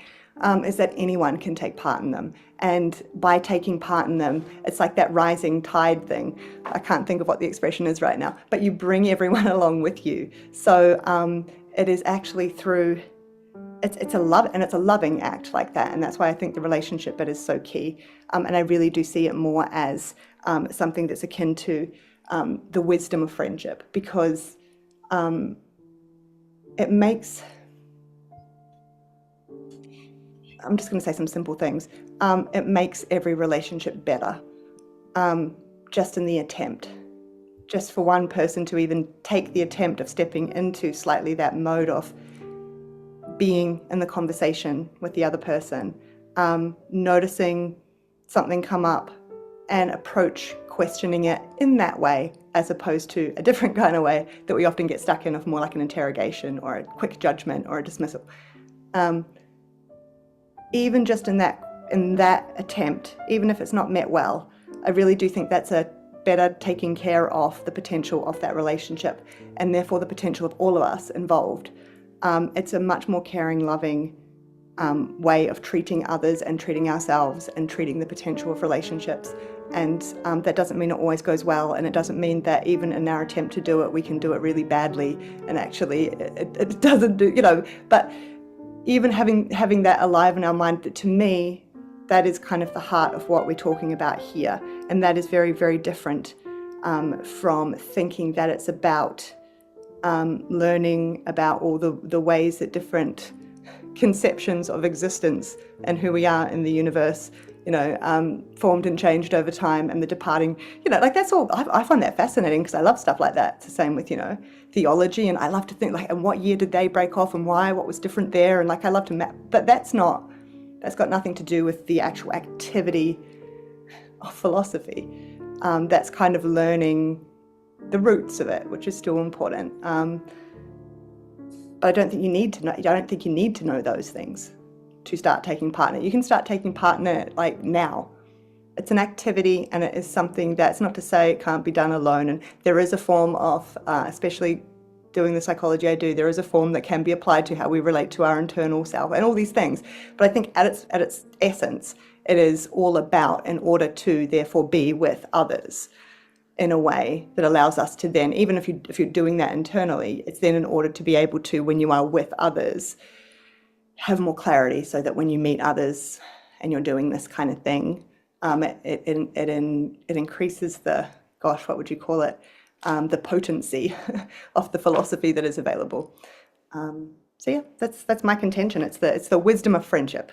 Speaker 5: Is that anyone can take part in them. And by taking part in them, it's like that rising tide thing. I can't think of what the expression is right now, but you bring everyone along with you. So it is actually through, it's a loving act like that. And that's why I think the relationship bit is so key. And I really do see it more as something that's akin to the wisdom of friendship, because it makes, I'm just going to say some simple things. It makes every relationship better, just in the attempt. Just for one person to even take the attempt of stepping into slightly that mode of being in the conversation with the other person, noticing something come up and approach questioning it in that way, as opposed to a different kind of way that we often get stuck in, of more like an interrogation or a quick judgment or a dismissal. Even just in that attempt, even if it's not met well, I really do think that's a better taking care of the potential of that relationship, and therefore the potential of all of us involved. It's a much more caring, loving way of treating others and treating ourselves and treating the potential of relationships. And that doesn't mean it always goes well, and it doesn't mean that even in our attempt to do it, we can do it really badly, and actually it doesn't do, but even having that alive in our mind, that to me, that is kind of the heart of what we're talking about here. And that is very, very different from thinking that it's about learning about all the ways that different conceptions of existence and who we are in the universe, formed and changed over time, and the departing, that's all. I find that fascinating because I love stuff like that. It's the same with, theology, and I love to think and what year did they break off and why, what was different there, and I love to map, but that's got nothing to do with the actual activity of philosophy. That's kind of learning the roots of it, which is still important. But I don't think you need to know. I don't think you need to know those things to start taking partner. You can start taking partner now. It's an activity, and it is something that's not to say it can't be done alone. And there is a form of, especially doing the psychology I do, there is a form that can be applied to how we relate to our internal self and all these things. But I think at its essence, it is all about, in order to therefore be with others in a way that allows us to then, even if you're doing that internally, it's then in order to be able to, when you are with others, have more clarity, so that when you meet others and you're doing this kind of thing, it increases the, what would you call it? The potency of the philosophy that is available. So yeah, that's my contention. It's the wisdom of friendship,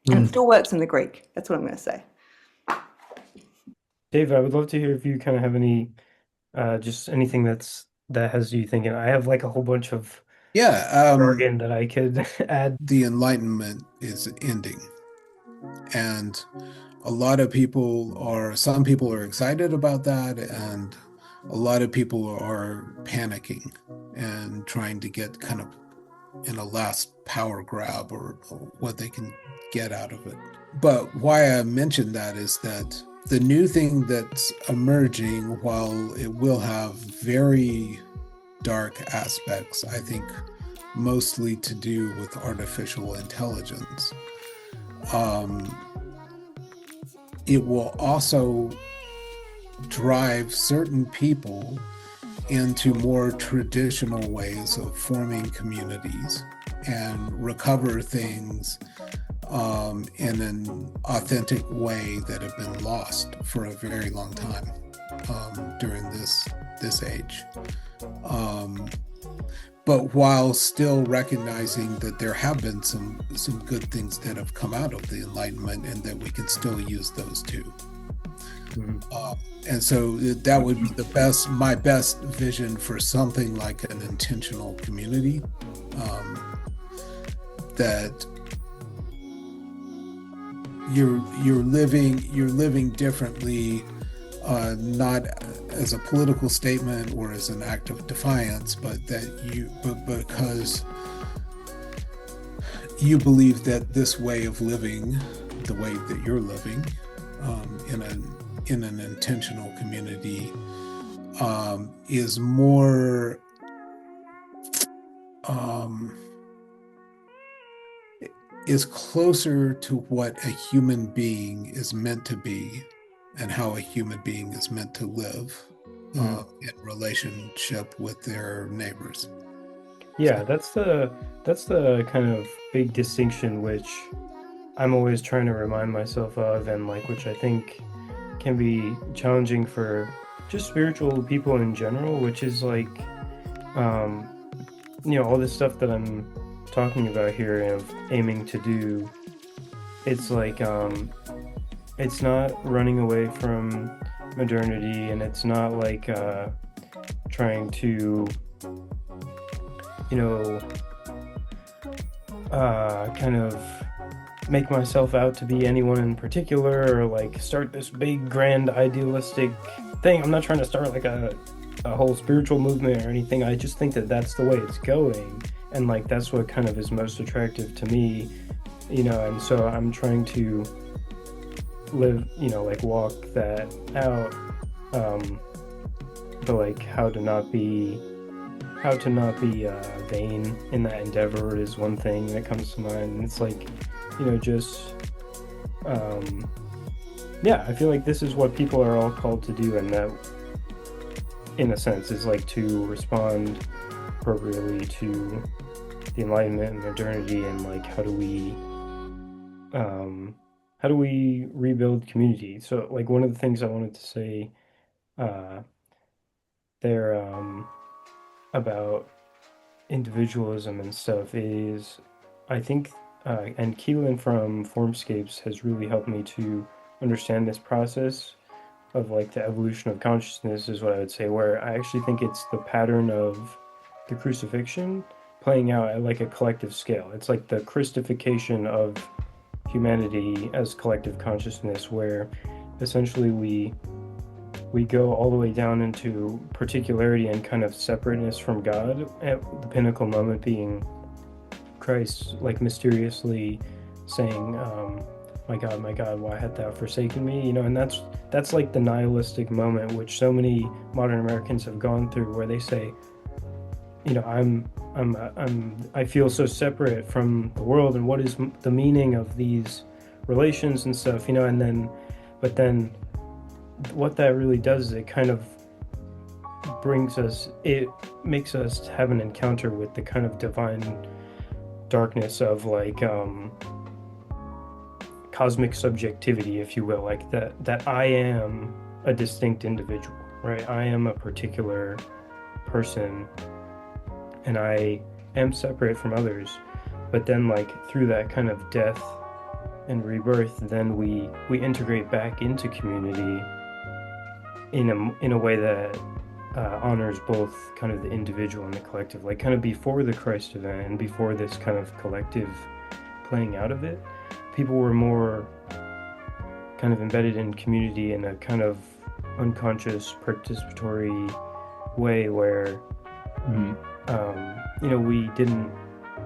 Speaker 5: and it still works in the Greek. That's what I'm going to say.
Speaker 1: Dave, I would love to hear if you kind of have any, just anything that has you thinking. I have a whole bunch of jargon that I could add.
Speaker 3: The Enlightenment is ending, and some people are excited about that, and a lot of people are panicking and trying to get kind of in a last power grab or what they can get out of it. But why I mentioned that is that the new thing that's emerging, while it will have very dark aspects, I think mostly to do with artificial intelligence, it will also drive certain people into more traditional ways of forming communities and recover things in an authentic way that have been lost for a very long time during this age. But while still recognizing that there have been some good things that have come out of the Enlightenment, and that we can still use those too. Mm-hmm. And so that would be my best vision for something like an intentional community, that you're living differently, not as a political statement or as an act of defiance, but because you believe that this way of living, the way that you're living, in an intentional community, is more is closer to what a human being is meant to be, and how a human being is meant to live in relationship with their neighbors.
Speaker 1: Yeah, that's the kind of big distinction which I'm always trying to remind myself of, and which I think can be challenging for just spiritual people in general, which is all this stuff that I'm talking about here of aiming to do. It's it's not running away from modernity, and it's not trying to kind of make myself out to be anyone in particular, or start this big grand idealistic thing. I'm not trying to start a whole spiritual movement or anything. I just think that that's the way it's going, and that's what kind of is most attractive to me, and so I'm trying to live, walk that out but like how to not be vain in that endeavor is one thing that comes to mind. And it's like, just yeah, I feel like this is what people are all called to do, and that in a sense is like to respond appropriately to the enlightenment and modernity, and like how do we rebuild community. So like one of the things I wanted to say there about individualism and stuff is, I think and Keelan from Formscapes has really helped me to understand this process of like the evolution of consciousness, is what I would say, where I actually think it's the pattern of the crucifixion playing out at like a collective scale. It's like the Christification of humanity as collective consciousness, where essentially we go all the way down into particularity and kind of separateness from God, at the pinnacle moment being Christ like mysteriously saying, my God, why hast thou forsaken me? And that's like the nihilistic moment, which so many modern Americans have gone through, where they say, I feel so separate from the world, and what is the meaning of these relations and stuff, but then what that really does is it kind of it makes us have an encounter with the kind of divine darkness of like cosmic subjectivity, if you will, like that I am a distinct individual, right? I am a particular person, and I am separate from others. But then like through that kind of death and rebirth, then we integrate back into community in a way that honors both kind of the individual and the collective. Like kind of before the Christ event and before this kind of collective playing out of it, people were more kind of embedded in community in a kind of unconscious participatory way, where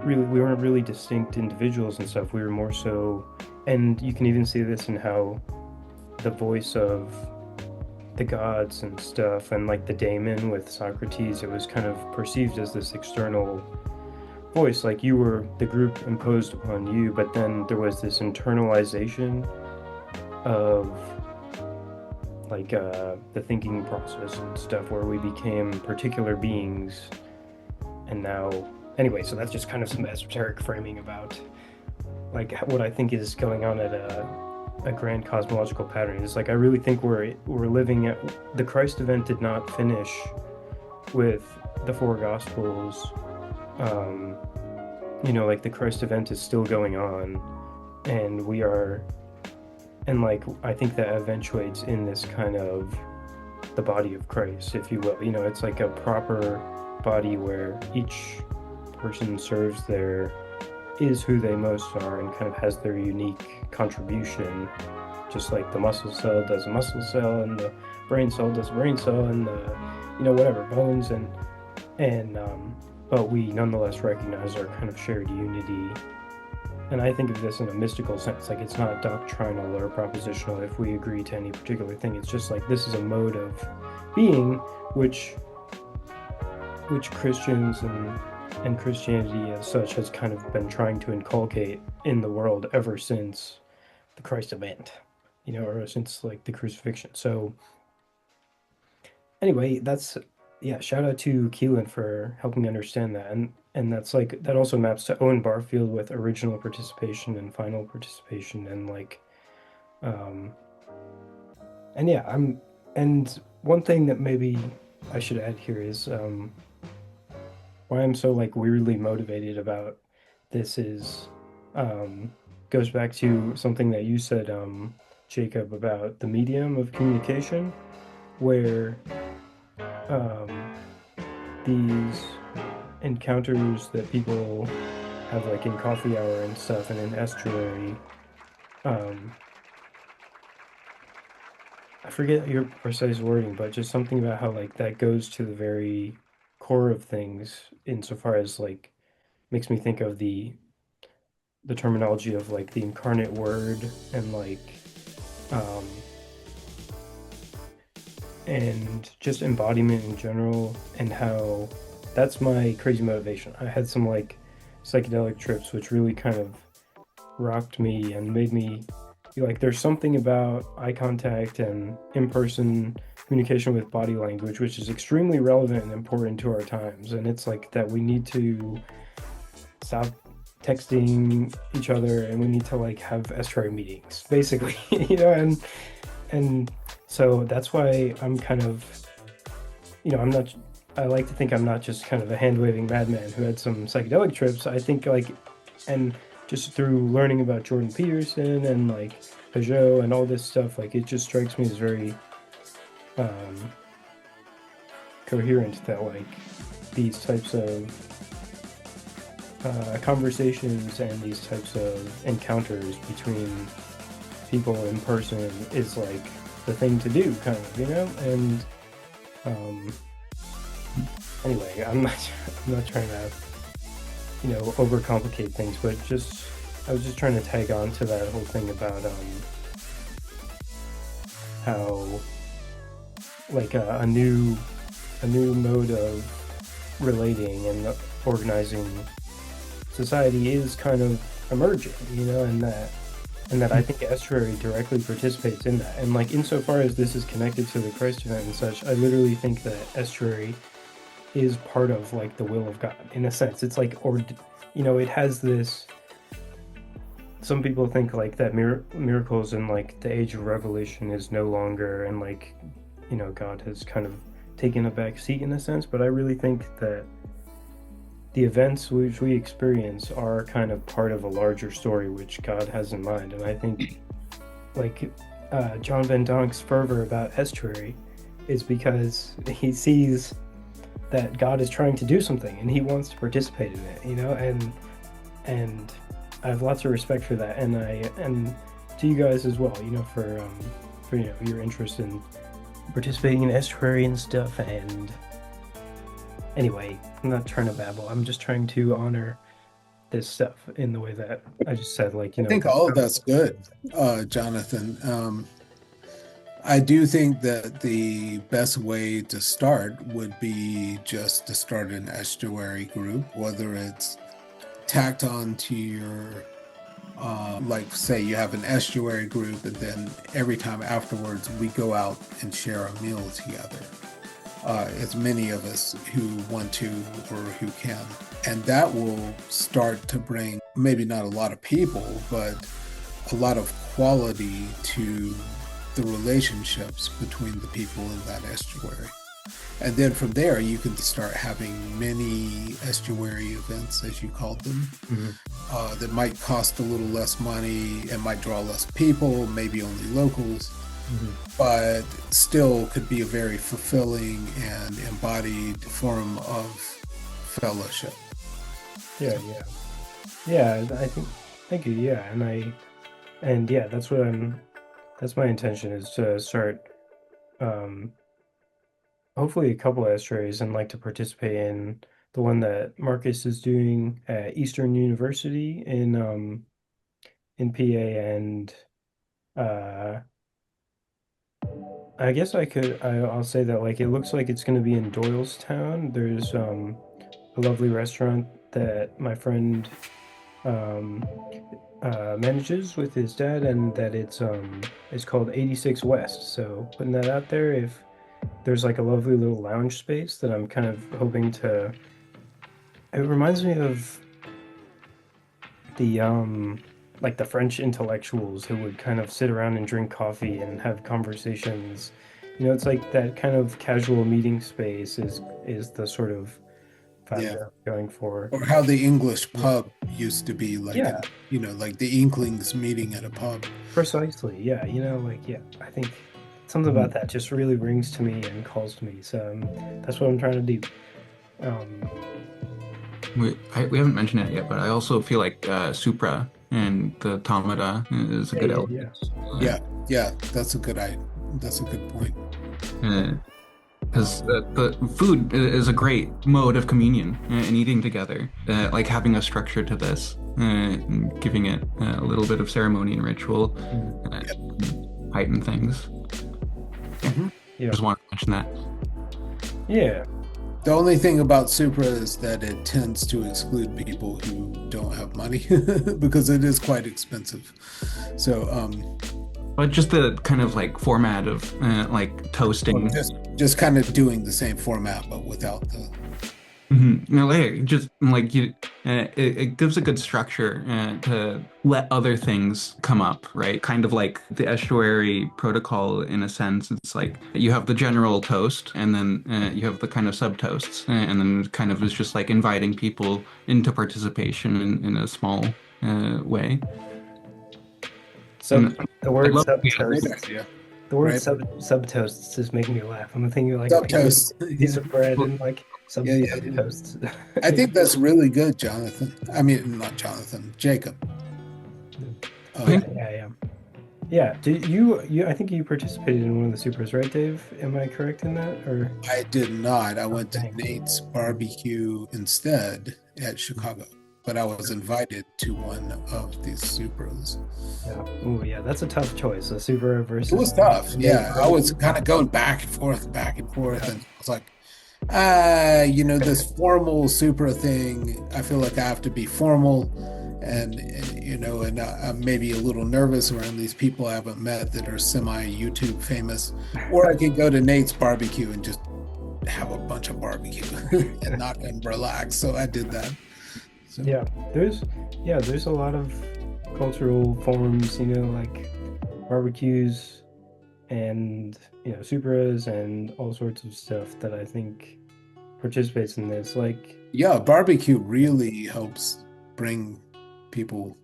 Speaker 1: we weren't really distinct individuals and stuff. We were more so, and you can even see this in how the voice of the gods and stuff, and like the daemon with Socrates, it was kind of perceived as this external voice, like you were the group imposed upon you, but then there was this internalization of like the thinking process and stuff, where we became particular beings. And now, anyway, so that's just kind of some esoteric framing about like what I think is going on at a grand cosmological pattern. Is like I really think we're living at the Christ event did not finish with the four gospels. Like the Christ event is still going on, and we are, and like I think that eventuates in this kind of the body of Christ, if you will. It's like a proper body where each person is who they most are, and kind of has their unique contribution, just like the muscle cell does a muscle cell, and the brain cell does a brain cell, and the whatever bones, and but we nonetheless recognize our kind of shared unity. And I think of this in a mystical sense, like it's not doctrinal or propositional if we agree to any particular thing. It's just like this is a mode of being which Christians and Christianity as such has kind of been trying to inculcate in the world ever since the Christ event, or since like the crucifixion. So anyway, shout out to Keelan for helping me understand that. And that's like, that also maps to Owen Barfield with original participation and final participation, and like, and one thing that maybe I should add here is, why I'm so like weirdly motivated about this is, goes back to something that you said, Jacob, about the medium of communication, where these encounters that people have like in coffee hour and stuff, and in estuary, I forget your precise wording, but just something about how like that goes to the very core of things, insofar as like makes me think of the terminology of like the incarnate word, and like and just embodiment in general, and how that's my crazy motivation. I had some like psychedelic trips which really kind of rocked me and made me feel like there's something about eye contact and in-person communication with body language which is extremely relevant and important to our times, and it's like that we need to stop texting each other and we need to like have estuary meetings basically. You know, and so that's why I'm kind of, you know, I like to think I'm not just kind of a hand-waving madman who had some psychedelic trips. I think like, and just through learning about Jordan Peterson and like Peugeot and all this stuff, like it just strikes me as very coherent that like these types of conversations and these types of encounters between people in person is like the thing to do, kind of, you know. And anyway, I'm not trying to, you know, overcomplicate things, but I was just trying to tag on to that whole thing about how like a new mode of relating and organizing society is kind of emerging, you know, and that I think estuary directly participates in that. And like insofar as this is connected to the Christ event and such, I literally think that estuary is part of like the will of God in a sense. It's like, or you know, it has this, some people think like that miracles in like the age of revelation is no longer, and like, you know, God has kind of taken a back seat in a sense, but I really think that the events which we experience are kind of part of a larger story which God has in mind. And I think like John Van Donk's fervor about estuary is because he sees that God is trying to do something and he wants to participate in it, you know, and I have lots of respect for that, and to you guys as well, you know, for you know, your interest in participating in estuary and stuff. And anyway, I'm not trying to babble. I'm just trying to honor this stuff in the way that I just said, like, you know.
Speaker 3: I think all of that's good, Jonathan. I do think that the best way to start would be just to start an estuary group, whether it's tacked on to your, like say you have an estuary group and then every time afterwards we go out and share a meal together. As many of us who want to or who can. And that will start to bring maybe not a lot of people, but a lot of quality to the relationships between the people in that estuary. And then from there, you can start having many estuary events, as you called them, that might cost a little less money and might draw less people, maybe only locals. But still could be a very fulfilling and embodied form of fellowship.
Speaker 1: Yeah. I think, thank you. Yeah, and yeah, that's my intention is to start, hopefully a couple of estuaries, and like to participate in the one that Marcus is doing at Eastern University in PA, and I guess I'll say that like it looks like it's going to be in Doylestown. There's a lovely restaurant that my friend manages with his dad, and that it's called 86 West. So putting that out there, if there's like a lovely little lounge space that I'm kind of hoping to, it reminds me of the like the French intellectuals who would kind of sit around and drink coffee and have conversations. You know, it's like that kind of casual meeting space is the sort of vibe that I'm going for.
Speaker 3: Or how the English pub used to be, like, you know, like the Inklings meeting at a pub.
Speaker 1: Precisely, yeah. You know, like, yeah, I think something about that just really rings to me and calls to me. So that's what I'm trying to do.
Speaker 2: We haven't mentioned it yet, but I also feel like Supra and the automata is a good element.
Speaker 3: Yeah, that's a good point.
Speaker 2: Because the food is a great mode of communion and eating together, like having a structure to this, and giving it a little bit of ceremony and ritual, heighten things.
Speaker 1: Yeah.
Speaker 2: Just wanted to mention that.
Speaker 1: Yeah.
Speaker 3: The only thing about Supra is that it tends to exclude people who don't have money because it is quite expensive. So,
Speaker 2: But just the kind of like format of like toasting.
Speaker 3: just kind of doing the same format, but without the.
Speaker 2: No, like, just like you, it gives a good structure to let other things come up, right? Kind of like the estuary protocol in a sense. It's like you have the general toast, and then you have the kind of sub toasts, and then it kind of is just like inviting people into participation in a small way.
Speaker 1: So
Speaker 2: And
Speaker 1: the word
Speaker 2: I love-
Speaker 1: sub
Speaker 3: Great
Speaker 1: toast.
Speaker 3: idea.
Speaker 1: The word
Speaker 3: Right.
Speaker 1: sub toasts is making me laugh. I'm thinking like
Speaker 3: Sub toast.
Speaker 1: piece of bread and like sub
Speaker 3: Yeah.
Speaker 1: toasts.
Speaker 3: I think that's really good, Jonathan. I mean, not Jonathan, Jacob.
Speaker 1: Yeah. Yeah. Did you? I think you participated in one of the Supras, right, Dave? Am I correct in that? Or
Speaker 3: I did not. I went to
Speaker 1: Thanks.
Speaker 3: Nate's barbecue instead at Chicago, but I was invited to one of these Supras.
Speaker 1: yeah. Oh, yeah. That's a tough choice. A Supra versus.
Speaker 3: It was tough. Yeah, I was kind of going back and forth, and I was like, this formal Supra thing. I feel like I have to be formal, and I'm maybe a little nervous around these people I haven't met that are semi-YouTube famous. Or I could go to Nate's barbecue and just have a bunch of barbecue and relax. So I did that. So.
Speaker 1: Yeah. There's a lot of cultural forms, like barbecues and Supras and all sorts of stuff that I think participates in this. Like,
Speaker 3: Yeah, barbecue really helps bring people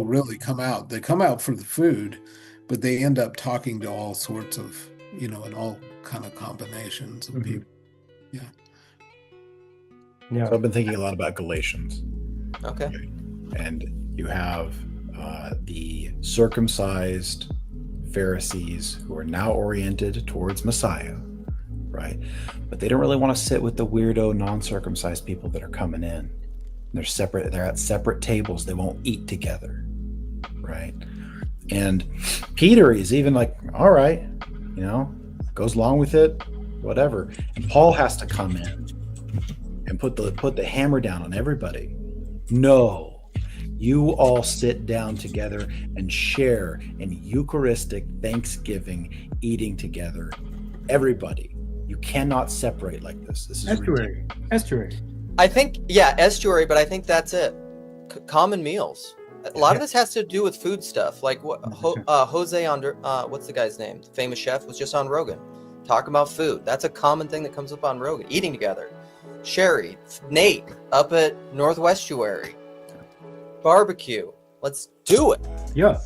Speaker 3: really come out. They come out for the food, but they end up talking to all sorts of, and all kind of combinations of people.
Speaker 1: yeah.
Speaker 6: So I've been thinking a lot about Galatians.
Speaker 7: Okay.
Speaker 6: And you have the circumcised Pharisees who are now oriented towards Messiah, right? But they don't really want to sit with the weirdo non-circumcised people that are coming in. They're separate. They're at separate tables. They won't eat together, right? And Peter is even like, all right, goes along with it, whatever. And Paul has to come in and put the hammer down on everybody. No, you all sit down together and share in Eucharistic Thanksgiving, eating together. Everybody, you cannot separate like this. This is ridiculous.
Speaker 1: Estuary.
Speaker 7: I think, estuary, but I think that's it. Common meals. A lot of this has to do with food stuff. Like what Jose what's the guy's name? The famous chef was just on Rogan, talking about food. That's a common thing that comes up on Rogan. Eating together. Sherry, Nate up at Northwestuary. Barbecue. Let's do it.
Speaker 1: Yeah.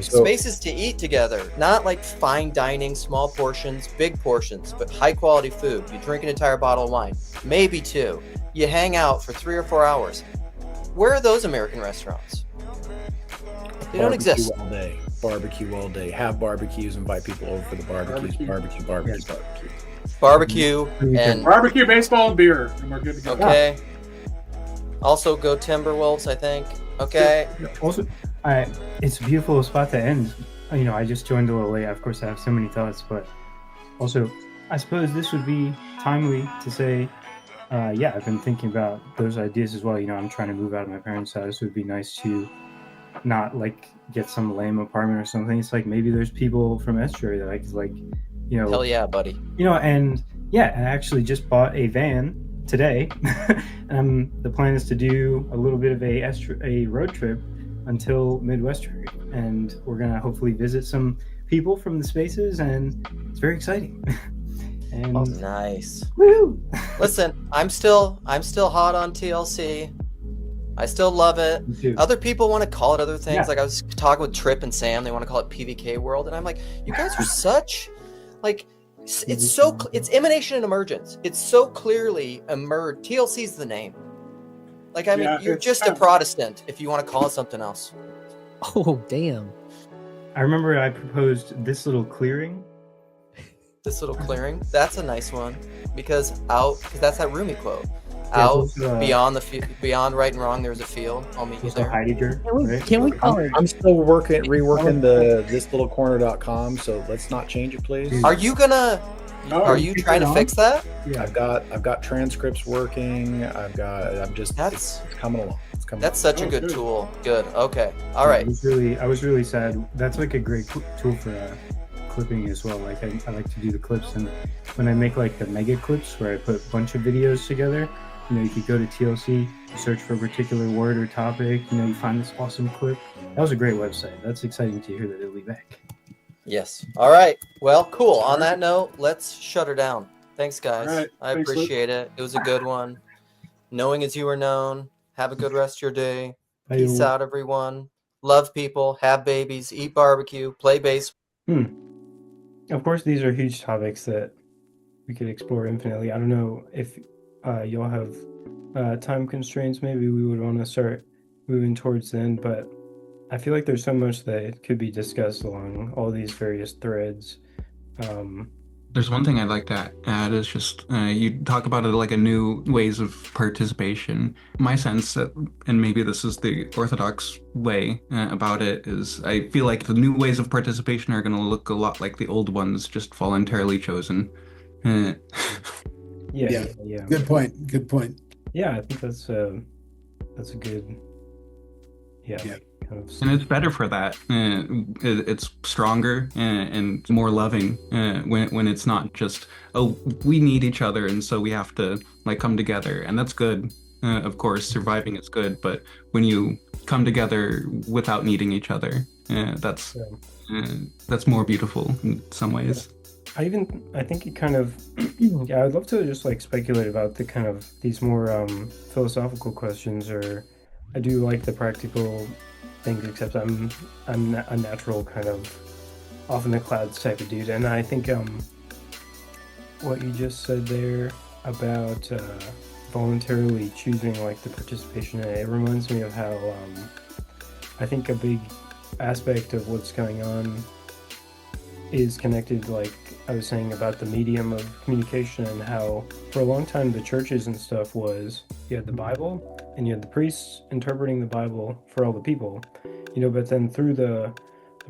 Speaker 6: So,
Speaker 7: Spaces to eat together, not like fine dining, small portions, big portions, but high quality food. You drink an entire bottle of wine, maybe two. You hang out for 3 or 4 hours. Where are those American restaurants? They don't exist.
Speaker 6: Barbecue all day. Have barbecues. Invite people over for the barbecues. Barbecue.
Speaker 7: Barbecue and
Speaker 8: Barbecue, baseball, and beer, and we're good to go.
Speaker 7: okay. Also go Timberwolves, I think. Okay.
Speaker 9: Also, it's a beautiful spot to end. I just joined a little late. Of course, I have so many thoughts, but also, I suppose this would be timely to say, I've been thinking about those ideas as well. I'm trying to move out of my parents' house. It would be nice to not get some lame apartment or something. It's like maybe there's people from Estuary that I could
Speaker 7: Hell yeah, buddy.
Speaker 9: and I actually just bought a van today. The plan is to do a little bit of a road trip until Midwestuary, and we're gonna hopefully visit some people from the spaces, and it's very exciting. And
Speaker 7: Oh, nice.
Speaker 9: woo!
Speaker 7: Listen, I'm still hot on TLC. I still love it.
Speaker 9: Me too.
Speaker 7: Other people want to call it other things.
Speaker 9: Yeah.
Speaker 7: Like I was talking with Trip and Sam, they want to call it PVK World, and I'm like, you guys are such it's emanation and emergence. It's so clearly emerged. TLC's the name. You're
Speaker 8: it's
Speaker 7: just a
Speaker 8: kind of-
Speaker 7: Protestant if you want to call it something else.
Speaker 10: Oh, damn.
Speaker 9: I remember I proposed this little clearing.
Speaker 7: This little clearing, that's a nice one because that's that Rumi quote. Out
Speaker 9: also,
Speaker 7: beyond right and wrong, there's a field. I'll meet you
Speaker 9: also
Speaker 7: there.
Speaker 9: Heidegger, right?
Speaker 10: Can we call her?
Speaker 6: I'm still reworking the thislittlecorner.com, so let's not change it, please.
Speaker 7: Are you gonna?
Speaker 8: No,
Speaker 7: Are you trying to fix that?
Speaker 9: Yeah.
Speaker 6: I've got transcripts working. It's coming along. It's coming.
Speaker 7: That's such a
Speaker 8: Oh,
Speaker 7: good
Speaker 8: good.
Speaker 7: tool. Good. Okay. All right.
Speaker 9: I was really sad. That's like a great tool for clipping as well. Like I like to do the clips, and when I make like the mega clips where I put a bunch of videos together, you could go to TLC, you search for a particular word or topic, you find this awesome clip. That was a great website. That's exciting to hear that it'll be back.
Speaker 7: Yes. All right. Well, cool. On that note, let's shut her down. Thanks, guys.
Speaker 8: All right.
Speaker 7: I
Speaker 8: Thanks,
Speaker 7: appreciate it. It was a good one. Knowing as you are known. Have a good rest of your day.
Speaker 9: Bye.
Speaker 7: Peace out, everyone. Love people. Have babies. Eat barbecue. Play bass.
Speaker 1: Of course, these are huge topics that we could explore infinitely. I don't know if y'all have time constraints. Maybe we would want to start moving towards the end, but I feel like there's so much that could be discussed along all these various threads.
Speaker 2: There's one thing I'd like to add is just you talk about it like a new ways of participation. My sense that, and maybe this is the orthodox way about it, is I feel like the new ways of participation are going to look a lot like the old ones, just voluntarily chosen.
Speaker 1: Yeah.
Speaker 3: Good point.
Speaker 1: Yeah, I think that's a good. Yeah. Kind of
Speaker 2: And it's better for that. It's stronger and more loving when it's not just, oh, we need each other and so we have to like come together, and that's good. Of course, surviving is good, but when you come together without needing each other, that's more beautiful in some ways.
Speaker 1: I think it kind of yeah, I'd love to just like speculate about the kind of these more philosophical questions, or I do like the practical things, except I'm a natural kind of off in the clouds type of dude. And I think what you just said there about voluntarily choosing like the participation in it reminds me of how I think a big aspect of what's going on is connected, like I was saying about the medium of communication, and how for a long time the churches and stuff was you had the Bible and you had the priests interpreting the Bible for all the people, but then through the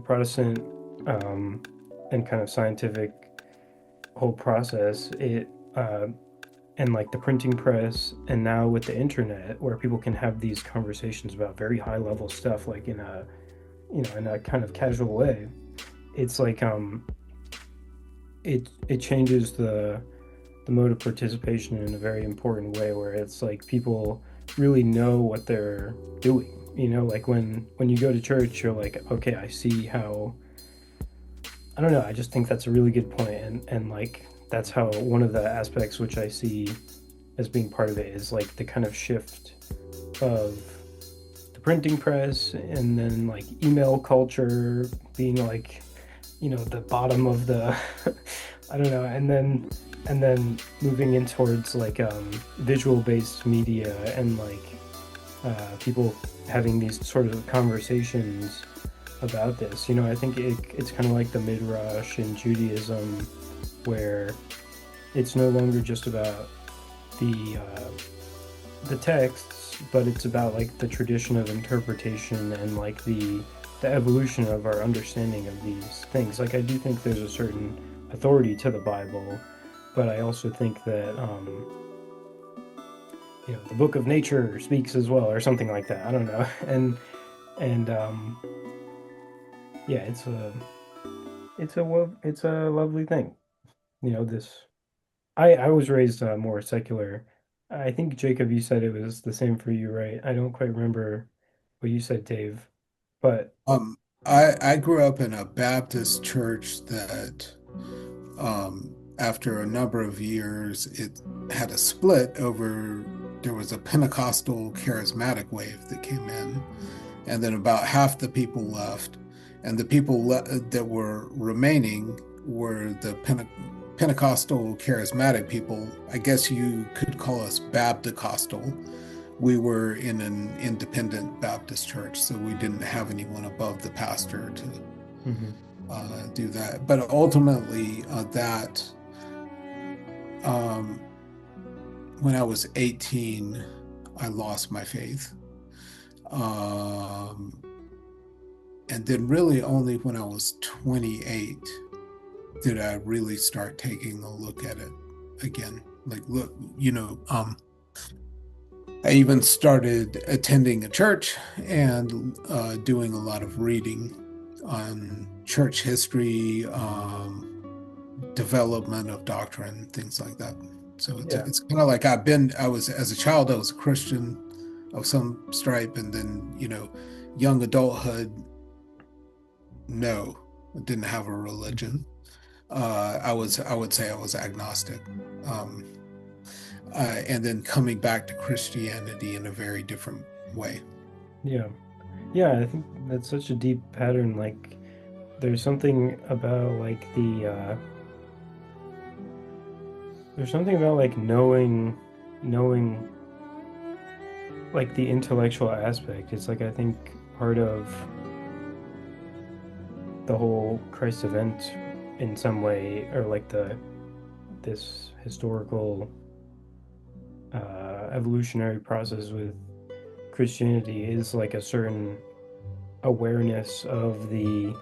Speaker 1: Protestant and kind of scientific whole process, it and like the printing press, and now with the internet where people can have these conversations about very high level stuff, like in a kind of casual way, it's like it changes the mode of participation in a very important way, where it's like people really know what they're doing. Like when you go to church, you're like, okay, I see how. I don't know. I just think that's a really good point, and like that's how one of the aspects which I see as being part of it is like the kind of shift of the printing press, and then like email culture being like, the bottom of the I don't know, and then moving in towards like visual based media, and like people having these sort of conversations about this. I think it's kind of like the Midrash in Judaism, where it's no longer just about the texts, but it's about like the tradition of interpretation and like the evolution of our understanding of these things. Like I do think there's a certain authority to the Bible, but I also think that the book of nature speaks as well, or something like that. I don't know. And yeah, it's a lovely thing. I was raised more secular. I think, Jacob, you said it was the same for you, right? I don't quite remember what you said, Dave, but
Speaker 3: I grew up in a Baptist church that after a number of years it had a split over. There was a Pentecostal charismatic wave that came in, and then about half the people left, and the people that were remaining were the Pentecostal charismatic people. I guess you could call us Baptist-costal. We were in an independent Baptist church, so we didn't have anyone above the pastor to do that. But ultimately, when I was 18, I lost my faith. And then really only when I was 28 did I really start taking a look at it again. Like, look, I even started attending a church and doing a lot of reading on church history, development of doctrine, things like that. So it's kind of like as a child, I was a Christian of some stripe, and then, young adulthood, no, I didn't have a religion. I would say I was agnostic. And then coming back to Christianity in a very different way.
Speaker 1: Yeah, I think that's such a deep pattern. Like, there's something about like there's something about like knowing like the intellectual aspect. It's like, I think part of the whole Christ event in some way, or like this historical evolutionary process with Christianity, is like a certain awareness of the,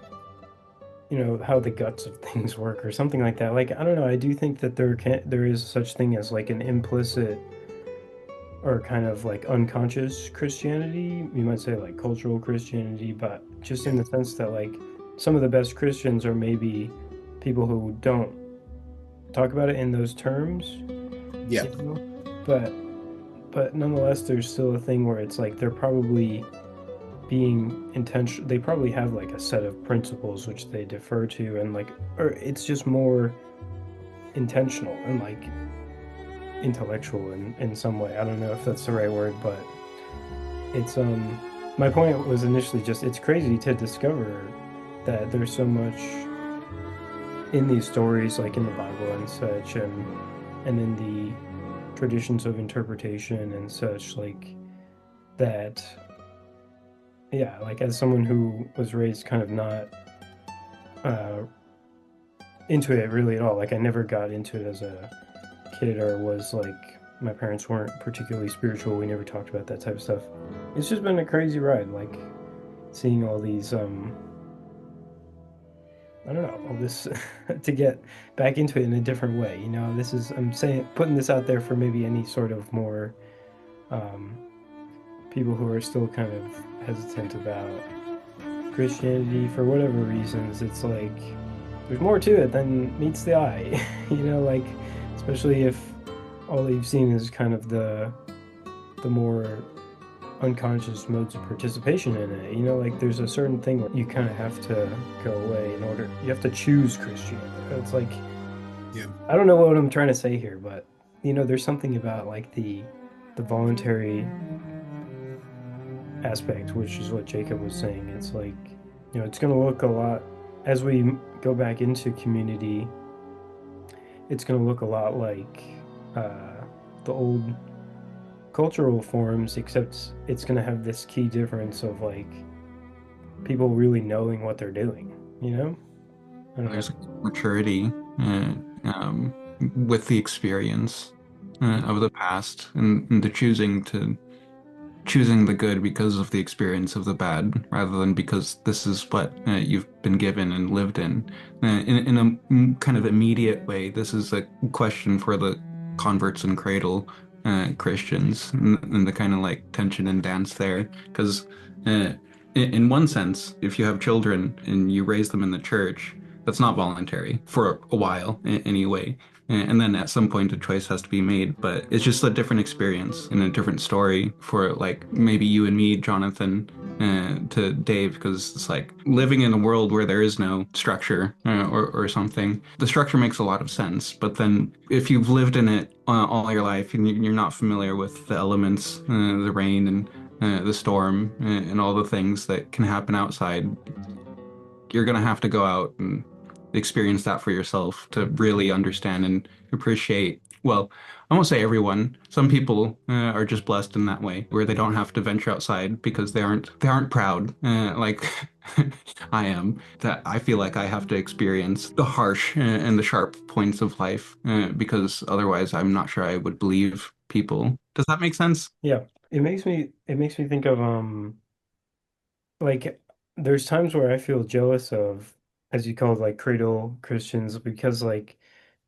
Speaker 1: how the guts of things work, or something like that. Like, I don't know, I do think that there is such thing as like an implicit or kind of like unconscious Christianity. You might say like cultural Christianity, but just in the sense that like some of the best Christians are maybe people who don't talk about it in those terms.
Speaker 3: Yeah.
Speaker 1: But nonetheless, there's still a thing where it's like they're probably being intentional. They probably have like a set of principles which they defer to, and like, or it's just more intentional and like intellectual in some way. I don't know if that's the right word, but it's my point was initially just, it's crazy to discover that there's so much in these stories, like in the Bible and such, and in the traditions of interpretation and such, like that. Yeah, like as someone who was raised kind of not into it really at all, like I never got into it as a kid, or was like, my parents weren't particularly spiritual, we never talked about that type of stuff. It's just been a crazy ride, like seeing all these I don't know, all this to get back into it in a different way. This is, I'm saying, putting this out there for maybe any sort of more people who are still kind of hesitant about Christianity for whatever reasons. It's like there's more to it than meets the eye, like, especially if all you've seen is kind of the more unconscious modes of participation in it. Like there's a certain thing where you kind of have to go away you have to choose Christianity. It's like,
Speaker 3: yeah,
Speaker 1: I don't know what I'm trying to say here, but there's something about like the voluntary aspect, which is what Jacob was saying. It's like, it's going to look a lot, as we go back into community, it's going to look a lot like the old cultural forms, except it's going to have this key difference of like people really knowing what they're doing.
Speaker 2: There's maturity with the experience of the past, and the choosing the good because of the experience of the bad, rather than because this is what you've been given and lived in a kind of immediate way. This is a question for the converts and cradle Christians, and the kind of like tension and dance there, because in one sense, if you have children and you raise them in the church, that's not voluntary for a while anyway, and then at some point a choice has to be made. But it's just a different experience and a different story for like maybe you and me, Jonathan, to Dave, because it's like living in a world where there is no structure or something. The structure makes a lot of sense, but then if you've lived in it all your life and you're not familiar with the elements, the rain and the storm and all the things that can happen outside, you're gonna have to go out and experience that for yourself to really understand and appreciate. Well, I won't say everyone. Some people are just blessed in that way, where they don't have to venture outside because they aren't proud, like I am. That I feel like I have to experience the harsh and the sharp points of life, because otherwise I'm not sure I would believe people. Does that make sense?
Speaker 1: Yeah, it makes me think of like there's times where I feel jealous of, as you call it, like cradle Christians, because like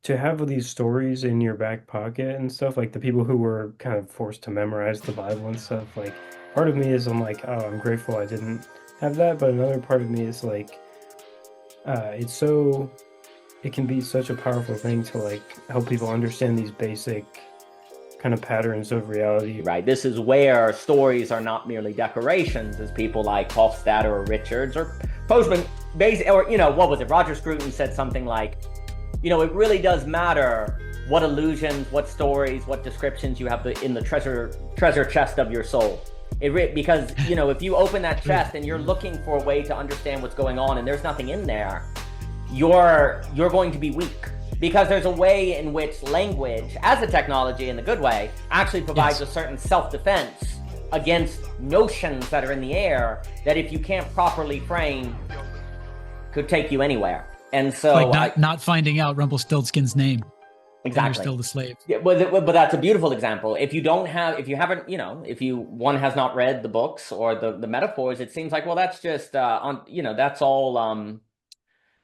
Speaker 1: to have these stories in your back pocket and stuff, like the people who were kind of forced to memorize the Bible and stuff, like part of me is I'm like, oh, I'm grateful I didn't have that, but another part of me is like, it can be such a powerful thing to like help people understand these basic kind of patterns of reality.
Speaker 11: Right. This is where stories are not merely decorations, as people like Hofstadter or Richards or Postman, or, you know, what was it? Roger Scruton said something like, you know, it really does matter what illusions, what stories, what descriptions you have in the treasure chest of your soul. Because, you know, if you open that chest and you're looking for a way to understand what's going on and there's nothing in there, you're going to be weak. Because there's a way in which language, as a technology in the good way, actually provides a certain self-defense against notions that are in the air that if you can't properly frame, could take you anywhere. And so
Speaker 12: like not finding out Rumpelstiltskin's name.
Speaker 11: Exactly.
Speaker 12: You're still the slave.
Speaker 11: Yeah, but that's a beautiful example. If you haven't, you know, if one has not read the books or the metaphors, it seems like, well, that's just that's all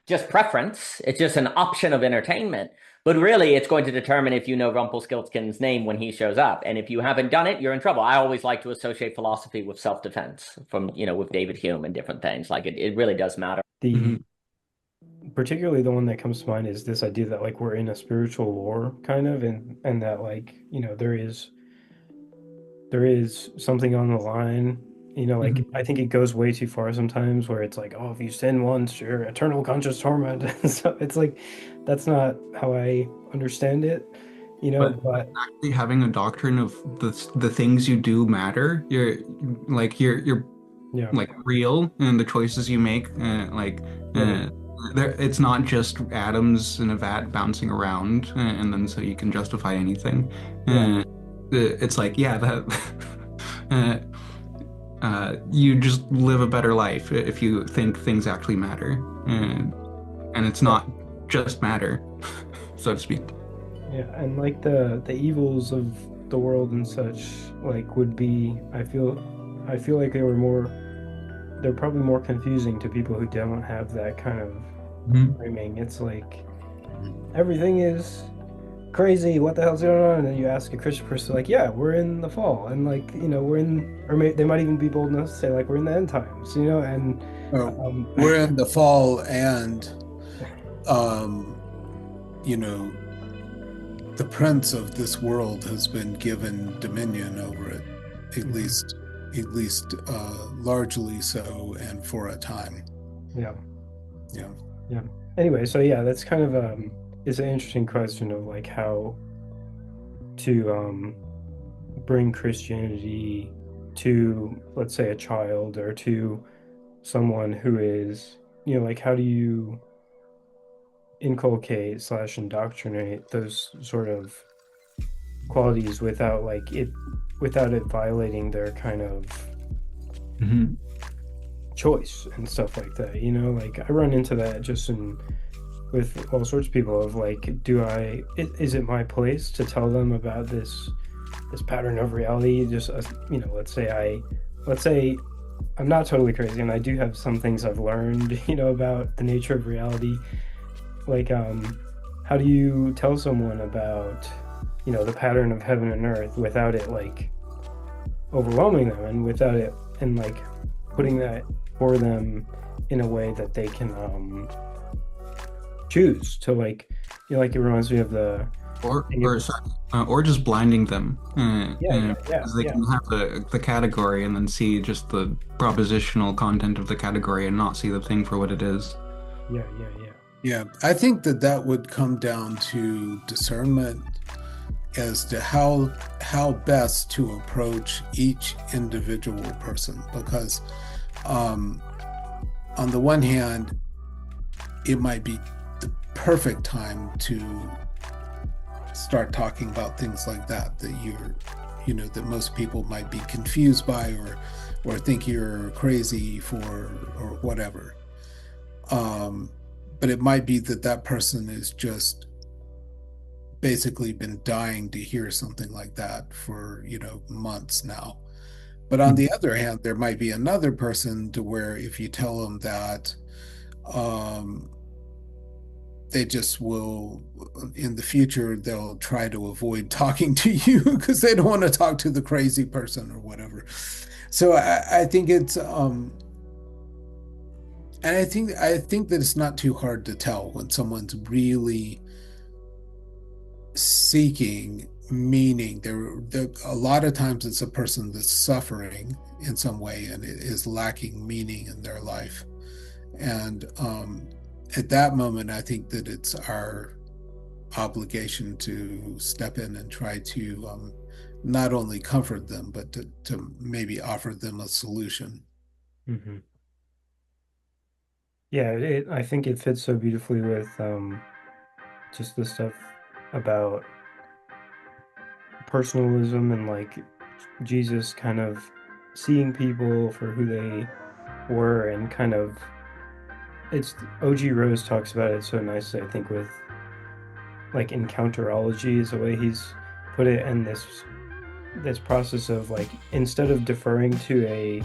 Speaker 11: just preference. It's just an option of entertainment. But really, it's going to determine if you know Rumpelstiltskin's name when he shows up. And if you haven't done it, you're in trouble. I always like to associate philosophy with self-defense from, you know, with David Hume and different things. Like it really does matter.
Speaker 1: Particularly the one that comes to mind is this idea that like we're in a spiritual war kind of, and that like, you know, there is something on the line, you know, like I think it goes way too far sometimes where it's like, oh, if you sin once, you're eternal conscious torment. So it's like, that's not how I understand it, you know, but
Speaker 2: actually having a doctrine of the things you do matter. You're like real, and the choices you make, it's not just atoms in a vat bouncing around, and then so you can justify anything. It's like, you just live a better life if you think things actually matter, and it's not just matter, so to speak.
Speaker 1: Yeah, and like the evils of the world and such, like would be, I feel like they're probably more confusing to people who don't have that kind of framing. It's like everything is crazy, what the hell's going on? And then you ask a Christian person, like, yeah, we're in the fall, and like, you know, they might even be bold enough to say like we're in the end times, you know, and
Speaker 3: we're in the fall, and you know, the prince of this world has been given dominion over it, at least largely so, and for a time.
Speaker 1: Yeah. Anyway, so yeah, that's kind of it's an interesting question of like how to bring Christianity to, let's say, a child or to someone who is, you know, like how do you inculcate / indoctrinate those sort of qualities without it violating their kind of choice and stuff like that, you know? Like I run into that just with all sorts of people of like, is it my place to tell them about this pattern of reality? Just you know, let's say I'm not totally crazy, and I do have some things I've learned, you know, about the nature of reality. Like how do you tell someone about, you know, the pattern of heaven and earth without it like overwhelming them, and without it, and like putting that for them in a way that they can choose to, like, you know, like it reminds me of
Speaker 2: or just blinding them, because they can have the category and then see just the propositional content of the category and not see the thing for what it is.
Speaker 3: Yeah, I think that would come down to discernment as to how best to approach each individual person, because on the one hand, it might be the perfect time to start talking about things like that that most people might be confused by or think you're crazy for or whatever. But it might be that person is just basically been dying to hear something like that for, months now. But on the other hand, there might be another person to where if you tell them that, they just will, in the future, they'll try to avoid talking to you because they don't want to talk to the crazy person or whatever. So I think it's, and I think that it's not too hard to tell when someone's really seeking meaning. A lot of times it's a person that's suffering in some way and is lacking meaning in their life. And at that moment, I think that it's our obligation to step in and try to not only comfort them, but to maybe offer them a solution.
Speaker 1: Mm-hmm. Yeah, I think it fits so beautifully with just the stuff about personalism and like Jesus kind of seeing people for who they were, and kind of, it's OG Rose talks about it so nicely, I think, with like encounterology is the way he's put it, and this process of like, instead of deferring to a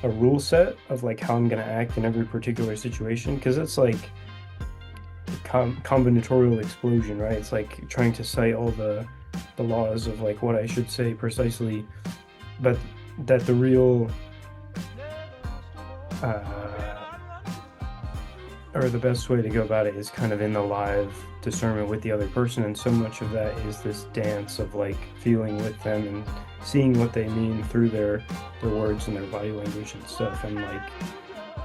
Speaker 1: rule set of like how I'm gonna act in every particular situation, because it's like combinatorial explosion, right? It's like trying to cite all the laws of like what I should say precisely, but that the real or the best way to go about it is kind of in the live discernment with the other person, and so much of that is this dance of like feeling with them and seeing what they mean through their words and their body language and stuff. And like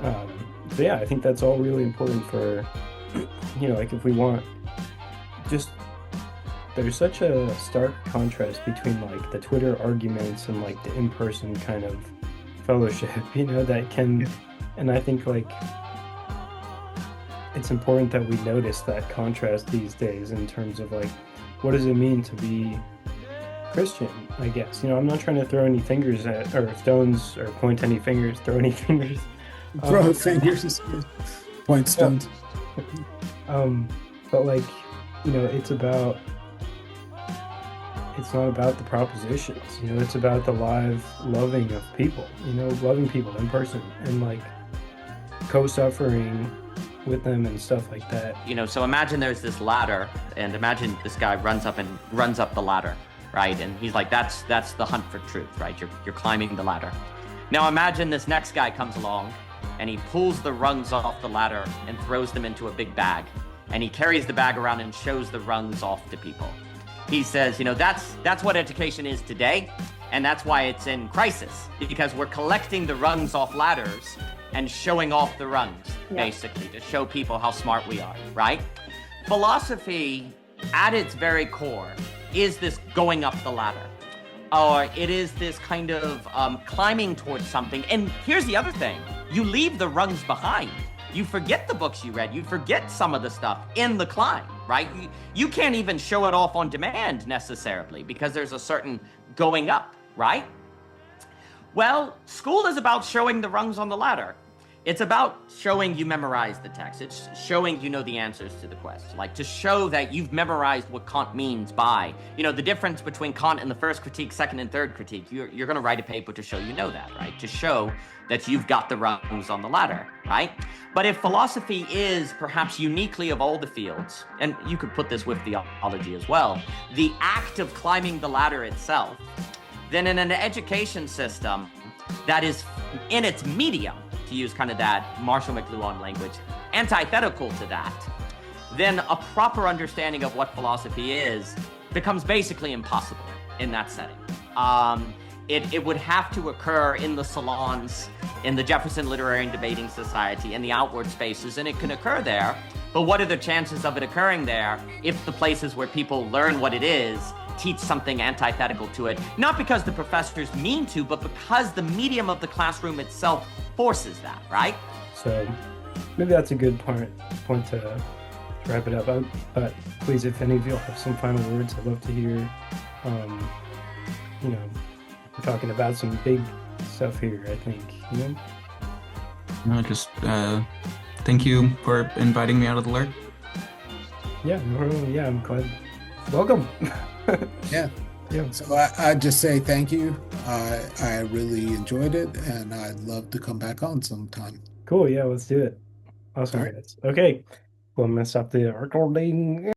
Speaker 1: so yeah, I think that's all really important for like if we want, just, there's such a stark contrast between like the Twitter arguments and like the in-person kind of fellowship, that can, and I think like it's important that we notice that contrast these days in terms of like, what does it mean to be Christian, I guess. I'm not trying to throw any fingers at, or stones, or point any fingers, throw any fingers.
Speaker 3: Throw fingers, point stones.
Speaker 1: But like, it's not about the propositions, it's about the live loving of people, loving people in person and like co-suffering with them and stuff like that.
Speaker 11: So imagine there's this ladder, and imagine this guy runs up the ladder, right? And he's like, that's the hunt for truth, right? You're climbing the ladder. Now imagine this next guy comes along and he pulls the rungs off the ladder and throws them into a big bag. And he carries the bag around and shows the rungs off to people. He says, that's what education is today. And that's why it's in crisis, because we're collecting the rungs off ladders and showing off the rungs, basically, to show people how smart we are, right? Philosophy, at its very core, is this going up the ladder. Or it is this kind of climbing towards something. And here's the other thing. You leave the rungs behind. You forget the books you read. You forget some of the stuff in the climb, right? You can't even show it off on demand necessarily, because there's a certain going up, right? Well, school is about showing the rungs on the ladder. It's about showing you memorize the text. It's showing you know the answers to the questions, like to show that you've memorized what Kant means by, the difference between Kant and the first critique, second and third critique. You're going to write a paper to show you know that, right? To show that you've got the rungs on the ladder, right? But if philosophy is perhaps uniquely of all the fields, and you could put this with theology as well, the act of climbing the ladder itself, then in an education system that is in its medium, to use kind of that Marshall McLuhan language, antithetical to that, then a proper understanding of what philosophy is becomes basically impossible in that setting. It would have to occur in the salons, in the Jefferson Literary and Debating Society, in the outward spaces, and it can occur there. But what are the chances of it occurring there if the places where people learn what it is teach something antithetical to it? Not because the professors mean to, but because the medium of the classroom itself forces that, right?
Speaker 1: So maybe that's a good point to wrap it up. But please, if any of you have some final words, I'd love to hear. We're talking about some big stuff here, I think.
Speaker 2: No, just thank you for inviting me out of the lurk.
Speaker 1: Yeah, I'm glad welcome.
Speaker 3: Yeah.
Speaker 1: Yeah.
Speaker 3: So I just say thank you. I really enjoyed it, and I'd love to come back on sometime.
Speaker 1: Cool. Yeah, let's do it. Awesome,
Speaker 3: All right.
Speaker 1: guys. Okay. Well, I'm gonna stop the recording.